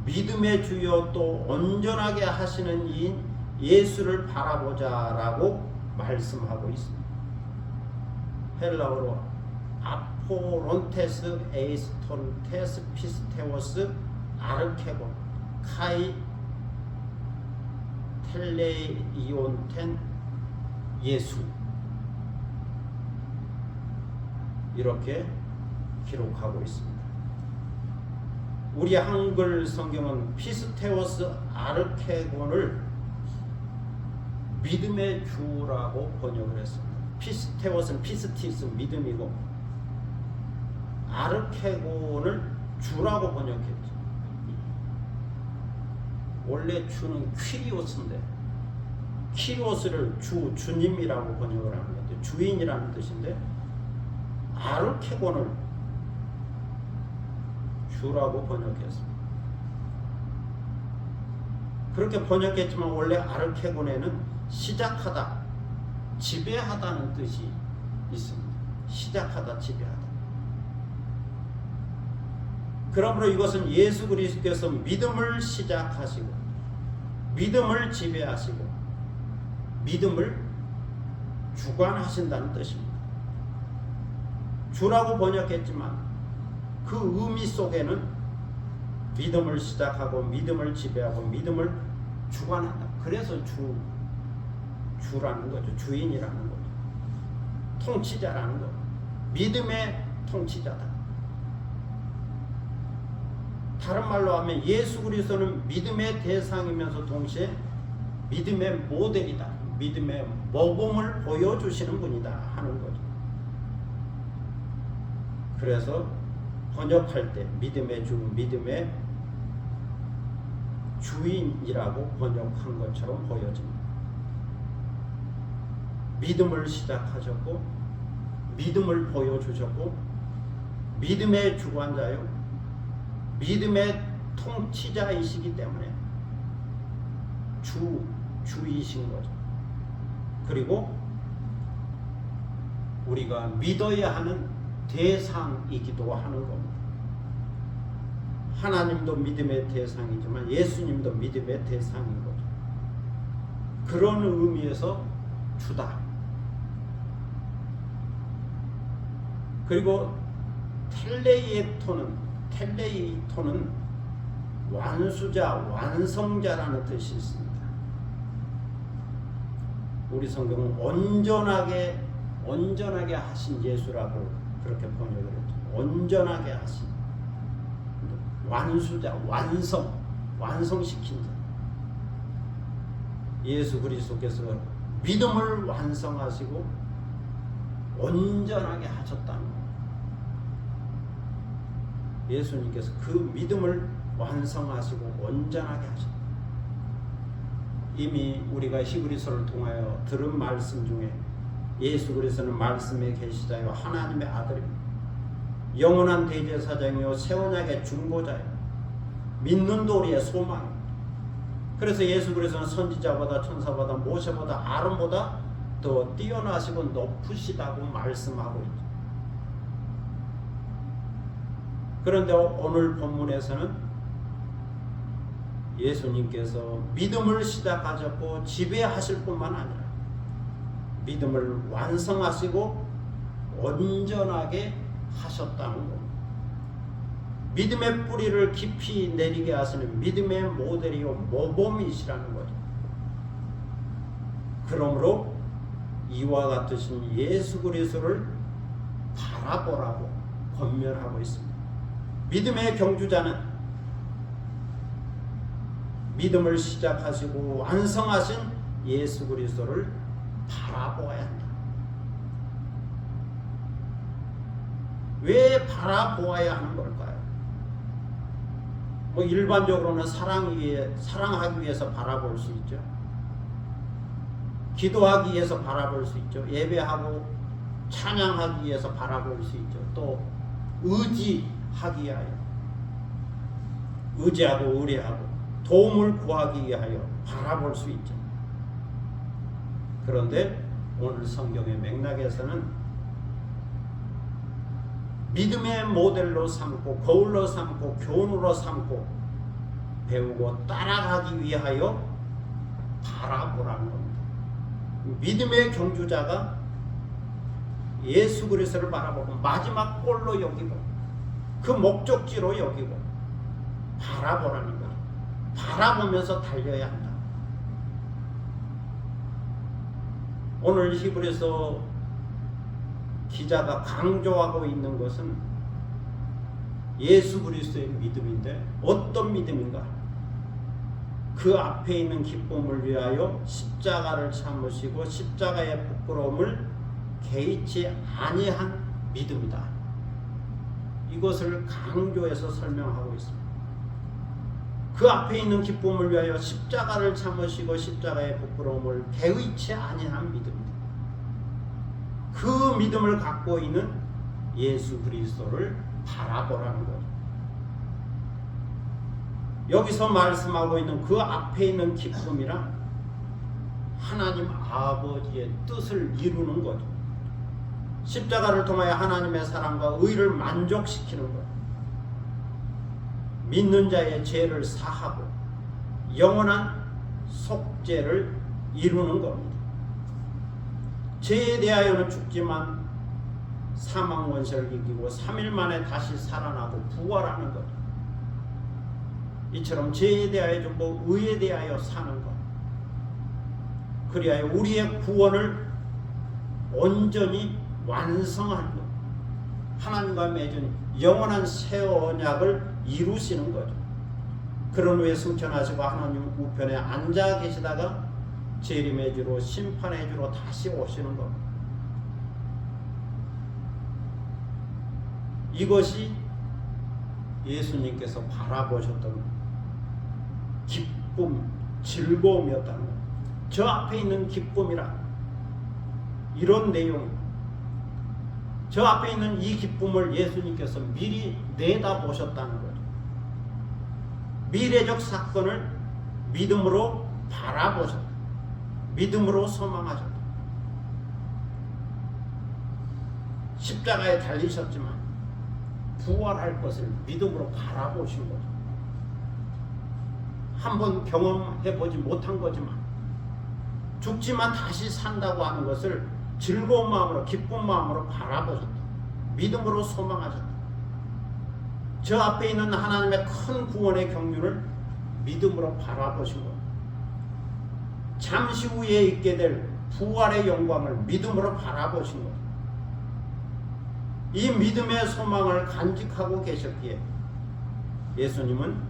믿음의 주여 또 온전하게 하시는 이인 예수를 바라보자라고 말씀하고 있습니다. 헬라어로 아포론테스 에이스톤테스 피스테오스 아르케곤 카이 텔레이온텐 예수, 이렇게 기록하고 있습니다. 우리 한글 성경은 피스테오스 아르케곤을 믿음의 주라고 번역을 했습니다. 피스테오스는 피스티스 믿음이고 아르케곤을 주라고 번역했죠. 원래 주는 퀴리오스인데 키리오스를 주님이라고 번역을 합니다. 주인이라는 뜻인데 아르케곤을 주라고 번역했습니다. 그렇게 번역했지만 원래 아르케곤에는 시작하다, 지배하다는 뜻이 있습니다. 시작하다, 지배하다. 그러므로 이것은 예수 그리스도께서 믿음을 시작하시고 믿음을 지배하시고 믿음을 주관하신다는 뜻입니다. 주라고 번역했지만 그 의미 속에는 믿음을 시작하고 믿음을 지배하고 믿음을 주관한다. 그래서 주라는 거죠. 주인이라는 거죠. 통치자라는 거죠. 믿음의 통치자다. 다른 말로 하면 예수 그리스도는 믿음의 대상이면서 동시에 믿음의 모델이다. 믿음의 모범을 보여주시는 분이다 하는 거죠. 그래서 번역할 때 믿음의 주, 믿음의 주인이라고 번역한 것처럼 보여집니다. 믿음을 시작하셨고 믿음을 보여주셨고 믿음의 주관자요 믿음의 통치자이시기 때문에 주이신 거죠. 그리고 우리가 믿어야 하는 대상이기도 하는 겁니다. 하나님도 믿음의 대상이지만 예수님도 믿음의 대상인 거죠. 그런 의미에서 주다. 그리고 텔레이토는 완수자, 완성자라는 뜻이 있습니다. 우리 성경은 온전하게 하신 예수라고 그렇게 번역을 했죠. 온전하게 하신 완수자, 완성시킨 자. 예수 그리스도께서 믿음을 완성하시고 온전하게 하셨다는 거예요. 예수님께서 그 믿음을 완성하시고 온전하게 하셨다. 이미 우리가 히브리서를 통하여 들은 말씀 중에 예수 그리스도는 말씀의 계시자요 하나님의 아들입니다. 영원한 대제사장이요 새 언약의 중보자요 믿는 도리의 소망입니다. 그래서 예수 그리스도는 선지자보다 천사보다 모세보다 아론보다 더 뛰어나시고 높으시다고 말씀하고 있죠. 그런데 오늘 본문에서는 예수님께서 믿음을 시작하셨고 지배하실 뿐만 아니라 믿음을 완성하시고 온전하게 하셨다는 겁니다. 믿음의 뿌리를 깊이 내리게 하시는 믿음의 모델이요 모범이시라는 거죠. 그러므로 이와 같으신 예수 그리스도를 바라보라고 권면하고 있습니다. 믿음의 경주자는 믿음을 시작하시고 완성하신 예수 그리스도를 바라보아야 한다. 왜 바라보아야 하는 걸까요? 일반적으로는 사랑하기 위해서 바라볼 수 있죠. 기도하기 위해서 바라볼 수 있죠. 예배하고 찬양하기 위해서 바라볼 수 있죠. 또 의지하기 위하여 의지하고 의뢰하고 도움을 구하기 위하여 바라볼 수 있죠. 그런데 오늘 성경의 맥락에서는 믿음의 모델로 삼고 거울로 삼고 교훈으로 삼고 배우고 따라가기 위하여 바라보라는 겁니다. 믿음의 경주자가 예수 그리스도를 바라보고 마지막 골로 여기고 그 목적지로 여기고 바라보라는 거예요. 바라보면서 달려야 한다. 오늘 히브리서 기자가 강조하고 있는 것은 예수 그리스도의 믿음인데 어떤 믿음인가? 그 앞에 있는 기쁨을 위하여 십자가를 참으시고 십자가의 부끄러움을 개의치 아니한 믿음이다. 이것을 강조해서 설명하고 있습니다. 그 앞에 있는 기쁨을 위하여 십자가를 참으시고 십자가의 부끄러움을 개의치 아니한 믿음이다. 그 믿음을 갖고 있는 예수 그리스도를 바라보라는 거죠. 여기서 말씀하고 있는 그 앞에 있는 기쁨이란 하나님 아버지의 뜻을 이루는 거죠. 십자가를 통하여 하나님의 사랑과 의를 만족시키는 것, 믿는 자의 죄를 사하고 영원한 속죄를 이루는 겁니다. 죄에 대하여는 죽지만 사망 원세를 이기고 3일 만에 다시 살아나고 부활하는 것. 이처럼 죄에 대하여 죽고 의에 대하여 사는 것. 그리하여 우리의 구원을 온전히 완성하는 것. 하나님과 맺은 영원한 새 언약을 이루시는 거죠. 그런 후에 승천하시고 하나님 우편에 앉아 계시다가 재림의 주로 심판의 주로 다시 오시는 것. 이것이 예수님께서 바라보셨던 기쁨, 즐거움이었다는 것. 저 앞에 있는 기쁨이라 이런 내용. 저 앞에 있는 이 기쁨을 예수님께서 미리 내다보셨다는 거죠. 미래적 사건을 믿음으로 바라보셨다. 믿음으로 소망하셨다. 십자가에 달리셨지만 부활할 것을 믿음으로 바라보신 거죠. 한번 경험해보지 못한 거지만 죽지만 다시 산다고 하는 것을 즐거운 마음으로 기쁜 마음으로 바라보셨다. 믿음으로 소망하셨다. 저 앞에 있는 하나님의 큰 구원의 경륜을 믿음으로 바라보신 것. 잠시 후에 있게 될 부활의 영광을 믿음으로 바라보신 것. 이 믿음의 소망을 간직하고 계셨기에 예수님은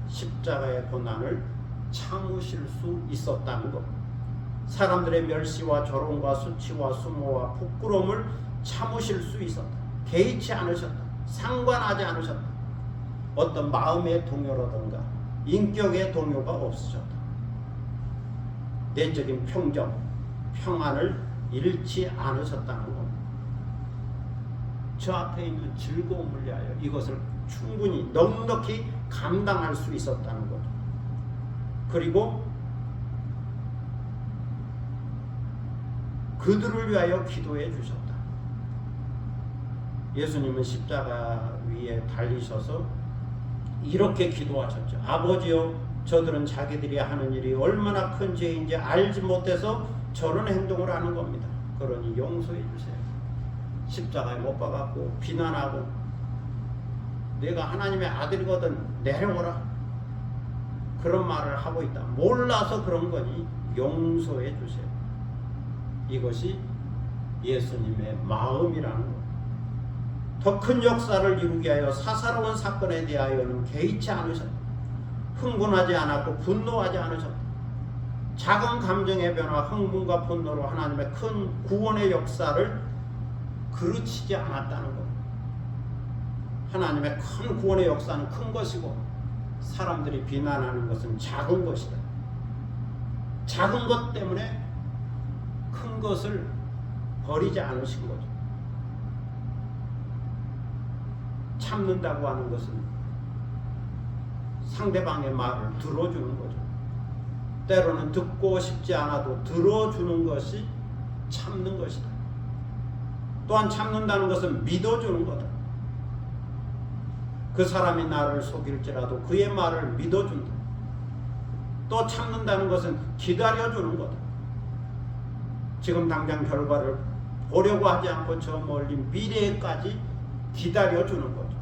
십자가의 고난을 참으실 수 있었다는 것. 사람들의 멸시와 조롱과 수치와 수모와 부끄러움을 참으실 수 있었다. 개의치 않으셨다. 상관하지 않으셨다. 어떤 마음의 동요라든가 인격의 동요가 없으셨다. 내적인 평정, 평안을 잃지 않으셨다는 것. 저 앞에 있는 즐거움을 위하여 이것을 충분히 넉넉히 감당할 수 있었다는 거죠. 그리고 그들을 위하여 기도해 주셨다. 예수님은 십자가 위에 달리셔서 이렇게 기도하셨죠. 아버지여, 저들은 자기들이 하는 일이 얼마나 큰 죄인지 알지 못해서 저런 행동을 하는 겁니다. 그러니 용서해 주세요. 십자가에 못 박았고 비난하고 내가 하나님의 아들이거든 내려오라 그런 말을 하고 있다. 몰라서 그런 거니 용서해 주세요. 이것이 예수님의 마음이라는 것. 더 큰 역사를 이루게 하여 사사로운 사건에 대하여는 개의치 않으셨다. 흥분하지 않았고 분노하지 하셨다. 작은 감정의 변화, 흥분과 분노로 하나님의 큰 구원의 역사를 그르치지 않았다는 것. 하나님의 큰 구원의 역사는 큰 것이고 사람들이 비난하는 것은 작은 것이다. 작은 것 때문에 큰 것을 버리지 않으신 거죠. 참는다고 하는 것은 상대방의 말을 들어주는 거죠. 때로는 듣고 싶지 않아도 들어주는 것이 참는 것이다. 또한 참는다는 것은 믿어주는 거다. 그 사람이 나를 속일지라도 그의 말을 믿어준다. 또 참는다는 것은 기다려주는 거다. 지금 당장 결과를 보려고 하지 않고 저 멀리 미래까지 기다려주는 거죠.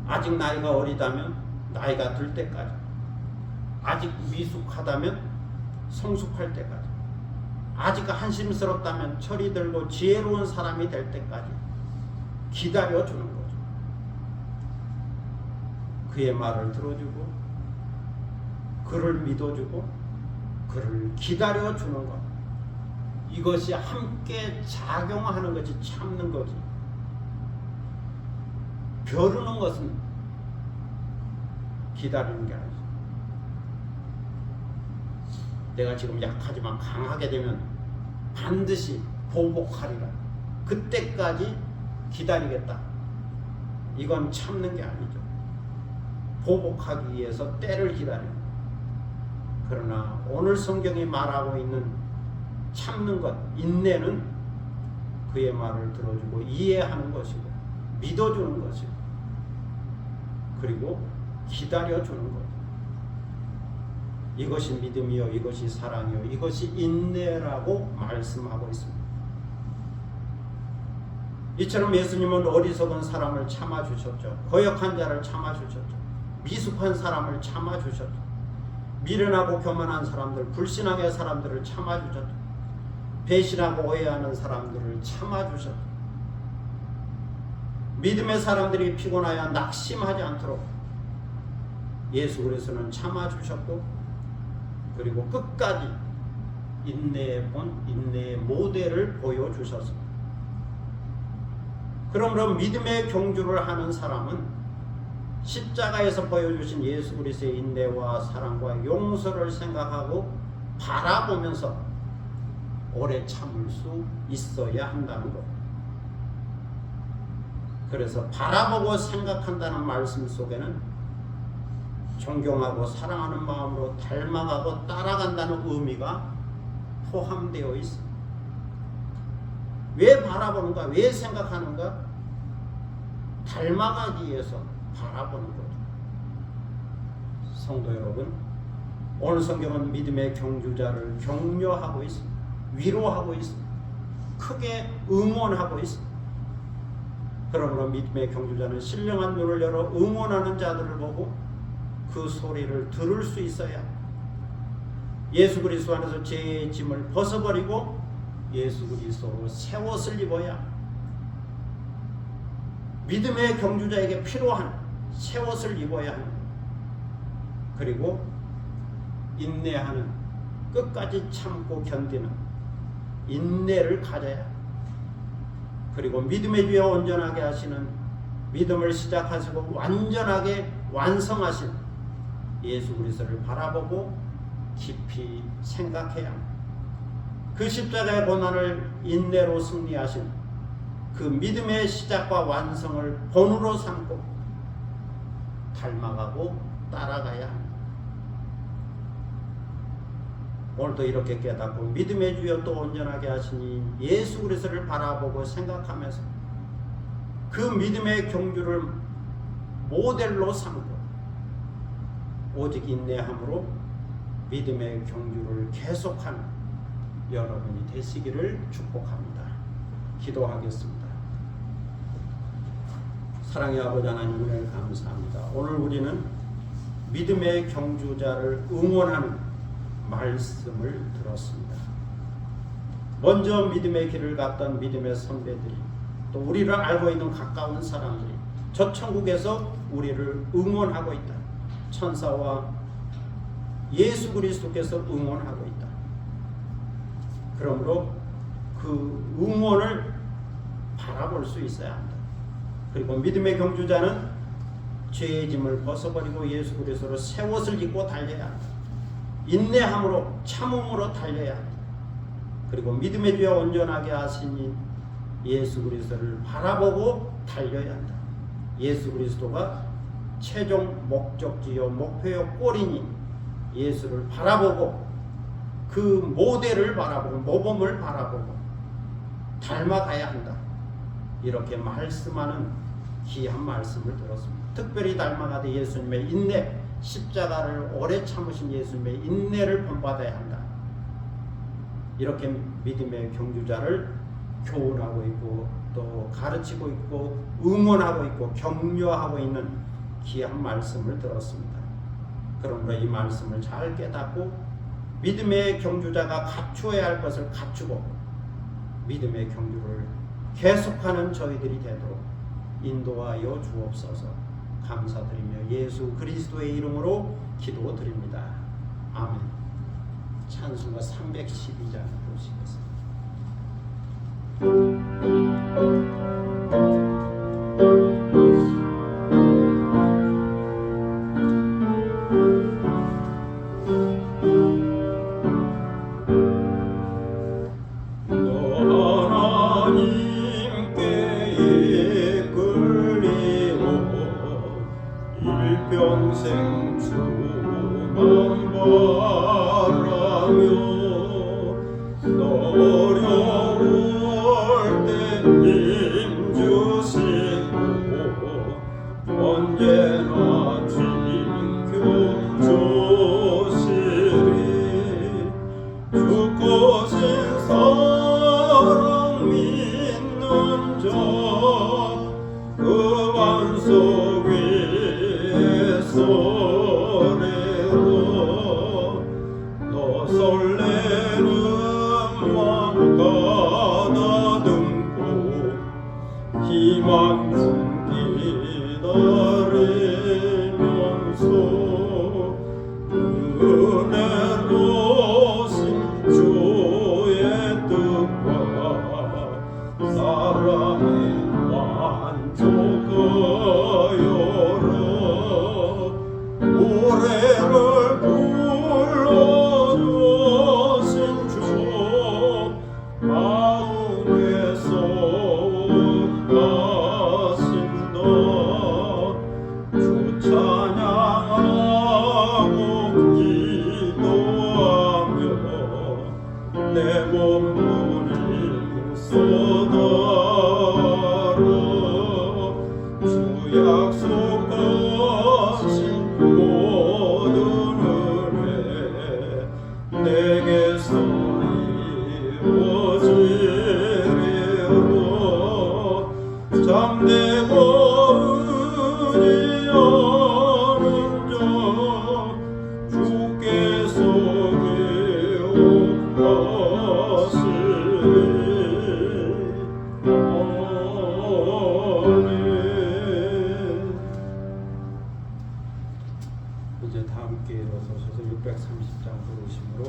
아직 나이가 어리다면 나이가 들 때까지, 아직 미숙하다면 성숙할 때까지, 아직 한심스럽다면 철이 들고 지혜로운 사람이 될 때까지 기다려주는 거죠. 그의 말을 들어주고 그를 믿어주고 그를 기다려주는 것. 이것이 함께 작용하는 것이 참는 거지. 벼르는 것은 기다리는 게 아니지. 내가 지금 약하지만 강하게 되면 반드시 보복하리라. 그때까지 기다리겠다. 이건 참는 게 아니죠. 보복하기 위해서 때를 기다리는. 그러나 오늘 성경이 말하고 있는 참는 것, 인내는 그의 말을 들어주고 이해하는 것이고 믿어주는 것이고 그리고 기다려주는 것. 이것이 믿음이요, 이것이 사랑이요, 이것이 인내라고 말씀하고 있습니다. 이처럼 예수님은 어리석은 사람을 참아주셨죠. 거역한 자를 참아주셨죠. 미숙한 사람을 참아주셨죠. 미련하고 교만한 사람들, 불신앙의 사람들을 참아주셨죠. 배신하고 오해하는 사람들을 참아주셨죠. 믿음의 사람들이 피곤하여 낙심하지 않도록 예수 그리스도는 참아주셨고, 그리고 끝까지 인내의 모델을 보여주셨습니다. 그러므로 믿음의 경주를 하는 사람은 십자가에서 보여주신 예수 그리스도의 인내와 사랑과 용서를 생각하고 바라보면서 오래 참을 수 있어야 한다는 것. 그래서 바라보고 생각한다는 말씀 속에는 존경하고 사랑하는 마음으로 닮아가고 따라간다는 의미가 포함되어 있습니다. 왜 바라보는가? 왜 생각하는가? 닮아가기 위해서 바라보는 거죠. 성도 여러분, 오늘 성경은 믿음의 경주자를 격려하고 있습니다. 위로하고 있습니다. 크게 응원하고 있습니다. 그러므로 믿음의 경주자는 신령한 눈을 열어 응원하는 자들을 보고 그 소리를 들을 수 있어야 예수 그리스도 안에서 죄의 짐을 벗어버리고 예수 그리스도로 새 옷을 입어야 믿음의 경주자에게 필요한 새 옷을 입어야 하는, 그리고 인내하는, 끝까지 참고 견디는 인내를 가져야, 그리고 믿음의 주여 온전하게 하시는, 믿음을 시작하시고 완전하게 완성하신 예수 그리스도를 바라보고 깊이 생각해야 합니다. 그 십자가의 고난을 인내로 승리하신 그 믿음의 시작과 완성을 본으로 삼고 닮아가고 따라가야 합니다. 오늘도 이렇게 깨닫고 믿음의 주여 또 온전하게 하시니 예수 그리스도를 바라보고 생각하면서 그 믿음의 경주를 모델로 삼고 오직 인내함으로 믿음의 경주를 계속하는 여러분이 되시기를 축복합니다. 기도하겠습니다. 사랑의 아버지 하나님, 은혜를 감사합니다. 오늘 우리는 믿음의 경주자를 응원하는 말씀을 들었습니다. 먼저 믿음의 길을 갔던 믿음의 선배들이, 또 우리를 알고 있는 가까운 사람들이 저 천국에서 우리를 응원하고 있다. 천사와 예수 그리스도께서 응원하고 있다. 그러므로 그 응원을 바라볼 수 있어야 한다. 그리고 믿음의 경주자는 죄의 짐을 벗어버리고 예수 그리스도로 새 옷을 입고 달려야 한다. 인내함으로 참음으로 달려야 한다. 그리고 믿음의 주여 온전하게 하시니 예수 그리스도를 바라보고 달려야 한다. 예수 그리스도가 최종 목적지요 목표요 골이니 예수를 바라보고 그 모델을 바라보고 모범을 바라보고 닮아가야 한다. 이렇게 말씀하는 귀한 말씀을 들었습니다. 특별히 닮아가되 예수님의 인내, 십자가를 오래 참으신 예수님의 인내를 본받아야 한다. 이렇게 믿음의 경주자를 교훈하고 있고 또 가르치고 있고 응원하고 있고 격려하고 있는 귀한 말씀을 들었습니다. 그러므로 이 말씀을 잘 깨닫고 믿음의 경주자가 갖추어야 할 것을 갖추고 믿음의 경주를 계속하는 저희들이 되도록 인도하여 주옵소서. 감사드리며 예수 그리스도의 이름으로 기도드립니다. 아멘. 찬송가 312장 보시겠습니다. 일평생 주만 바라며 어려울 때 힘 주시고 언제나 진경 주시리 죽고 신 사랑 믿는 자 연속 위에 소리로 너 설레는 맘 가다듬고 희망 기다리면서 은혜로 심주의 뜻과 사랑의 만족하여라 노래를 불러주신 주 마음에서 가신다 주 찬양하고 기도하며 내 몸부림 쏟아라 주 약속하신 모든 은혜 내게서 이루어지리라 잠들고 의지하는 자 주께서 기억하시리 아멘. 이제 다 함께 일어서셔서 630장 부르심으로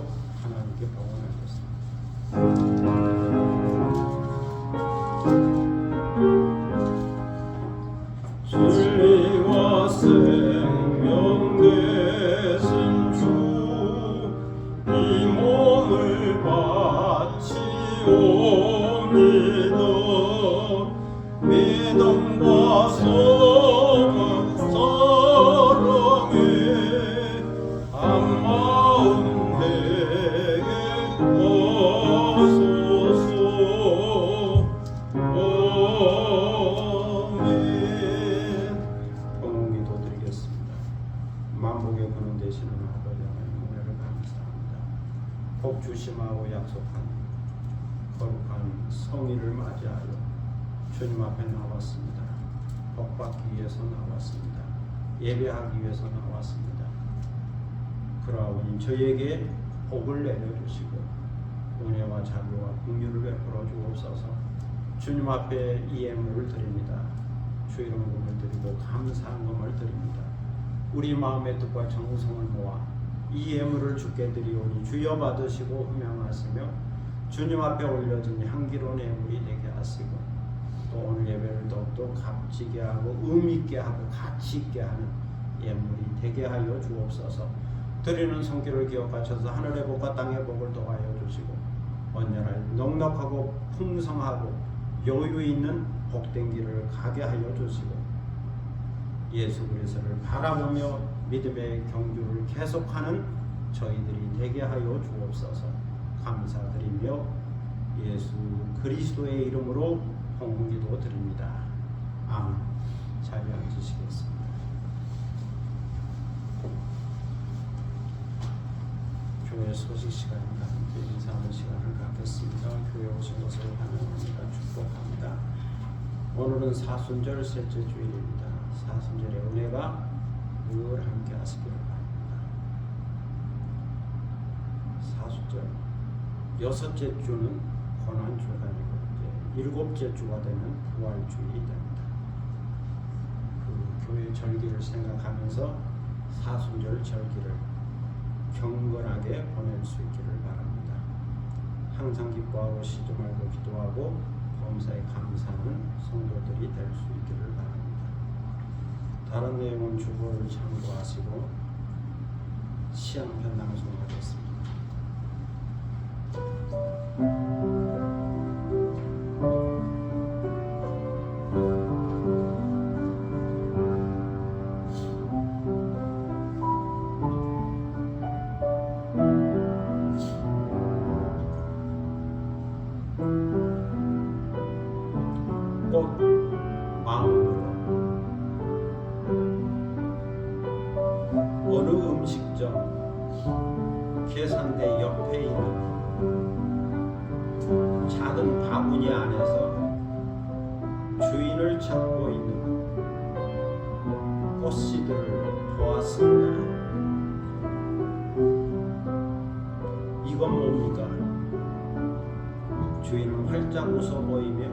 하나님께 봉헌하겠습니다. 진리와 생명 되신 주 이 몸을 바치옵니다 믿음과 소망 사랑에 한마음 되게 하소서 봉헌기도 드리겠습니다. 만복의 근원 되시는 아버지 하나님 은혜를 감사합니다. 복 주심하고 약속한 거룩한 성의를 맞이하여 주님 앞에 나왔습니다. 복 받기 위해서 나왔습니다. 예배하기 위해서 나왔습니다. 그러하오니 저희에게 복을 내려주시고 은혜와 자비와 긍휼을 베풀어 주옵소서. 주님 앞에 이 예물을 드립니다. 주 이름을 드리고 감사한 것을 드립니다. 우리 마음의 뜻과 정성을 모아 이 예물을 주께 드리오니 주여 받으시고 흠양하시며 주님 앞에 올려진 향기로운 예물이 되게 하시고 또 오늘 예배를 더욱더 값지게 하고 의미있게 하고 가치있게 하는 예물이 되게 하여 주옵소서. 드리는 손길을 기억하셔서 하늘의 복과 땅의 복을 더하여 주시고 언제나 넉넉하고 풍성하고 여유 있는 복된 길을 가게 하여 주시고 예수 그리스도를 바라보며 믿음의 경주를 계속하는 저희들이 되게 하여 주옵소서. 감사드리며 예수 그리스도의 이름으로 봉헌기도 드립니다. 아멘. 자리에 앉으시겠습니다. 교회 소식 시간과 함께 인사하는 시간을 갖겠습니다. 교회 오신 것을 환영합니다. 축복합니다. 오늘은 사순절 셋째 주일입니다. 사순절의 은혜가 늘 함께 하시기를 바랍니다. 사순절 여섯째 주는 고난주간이고 이제 일곱째 주가 되는 부활주일이 됩니다. 그 교회 절기를 생각하면서 사순절 절기를 경건하게 보낼 수 있기를 바랍니다. 항상 기뻐하고 쉬지 말고 기도하고 범사에 감사하는 성도들이 될 수 있기를 바랍니다. 다른 내용은 주보를 참고하시고 시향편 낭송하겠습니다. 꽃 마음으로 어느 음식점 계산대 옆에 있는 작은 바구니 안에서 주인을 찾고 있는 그건 뭡니까? 주인은 활짝 웃어 보이며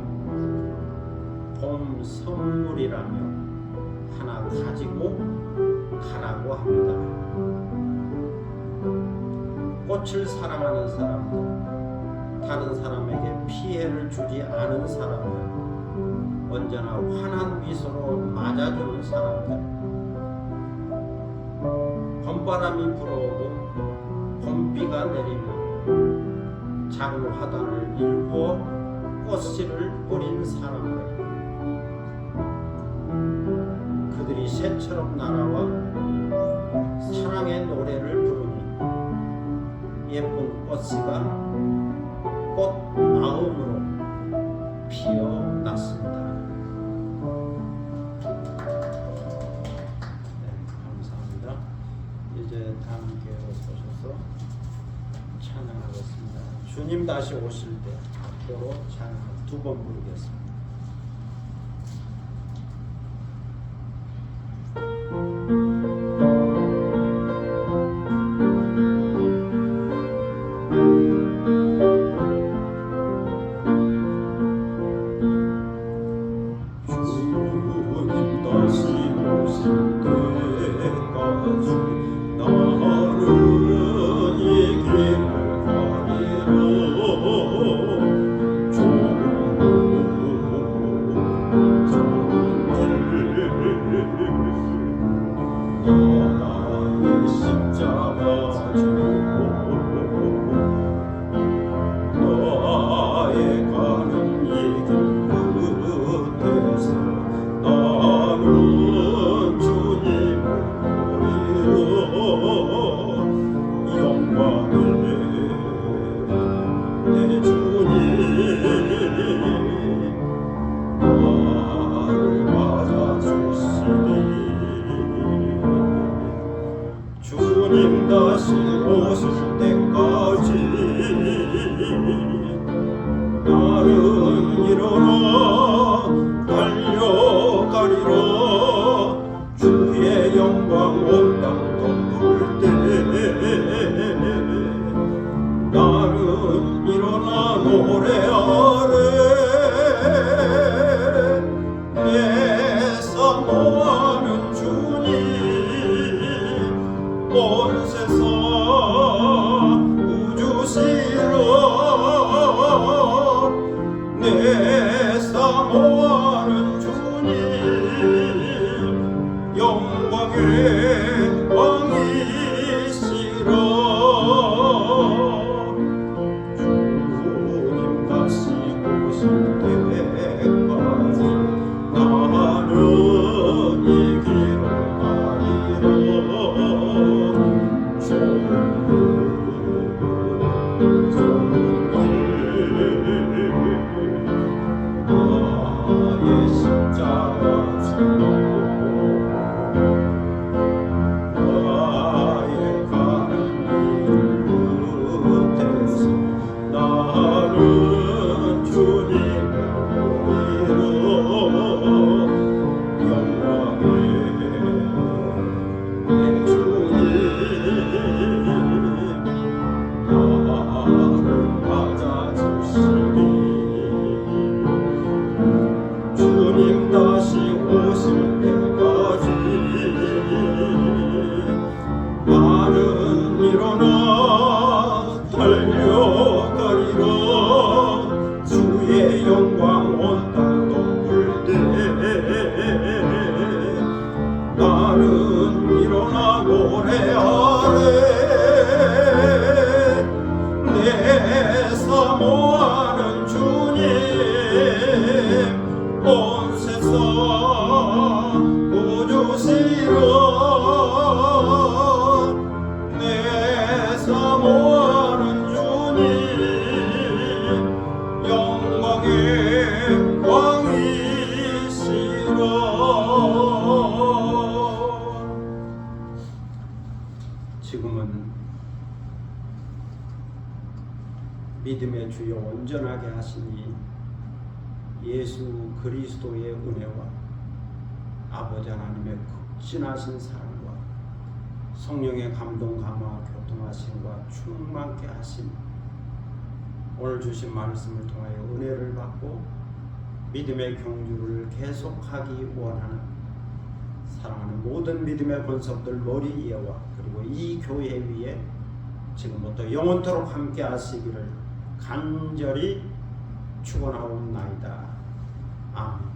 봄 선물이라며 하나 가지고 가라고 합니다. 꽃을 사랑하는 사람들, 다른 사람에게 피해를 주지 않은 사람들, 언제나 환한 미소로 맞아주는 사람들, 봄바람이 불어오고 봄비가 내리면 작은 화단을 일구어 꽃씨를 뿌린 사람들, 그들이 새처럼 날아와 사랑의 노래를 부르니 예쁜 꽃씨가 꽃 마음으로 피어났습니다. 네, 감사합니다. 이제 다음 기회로 서셔서 찬양하겠습니다. 주님 다시 오실 때 앞으로 찬양 두 번 부르겠습니다. 주님 다시 오실 때까지 나는 이 길을 가리라. 나의 십자가 지고 나의 가는 이 길 끝에서 나는 주님을 보리라. 영광을 내 주님 나를 맞아주시니 주님 다시 오실 때까지 나는 일어나 달려가리라. 주의 영광 온 땅 덮을 때 나는 일어나 노래하네. 내 사모하는 주님 온 세상 우주시로 내 사모하는 주님 영광의 왕이시라. 주님 다시 오실 때까지 나는 이 길을 가리라. 나의 십자가 지고 나의 가는 길 끝에서 나는 주님을 보리라. 영광의 내 주님 나를 맞아주시니 주님 다시 오실 때까지 나는 일어나 달려가리라. 주의 영광 온 땅 덮을 때 나는 일어나 노래하네. 내 사모하는 주님 온 세상 우주시로 내 사모하는 주님 영광의 왕이시라. 지금은 믿음의 주여 온전하게 하시니 예수 그리스도의 은혜와 아버지 하나님의 극진하신 사랑과 성령의 감동, 감화, 교통하심과 충만케 하심, 오늘 주신 말씀을 통하여 은혜를 받고 믿음의 경주를 계속하기 원하는 사랑하는 모든 믿음의 권속들 머리 위에와 그리고 이 교회 위에 지금부터 영원토록 함께 하시기를 간절히 축원하옵나이다. 아멘.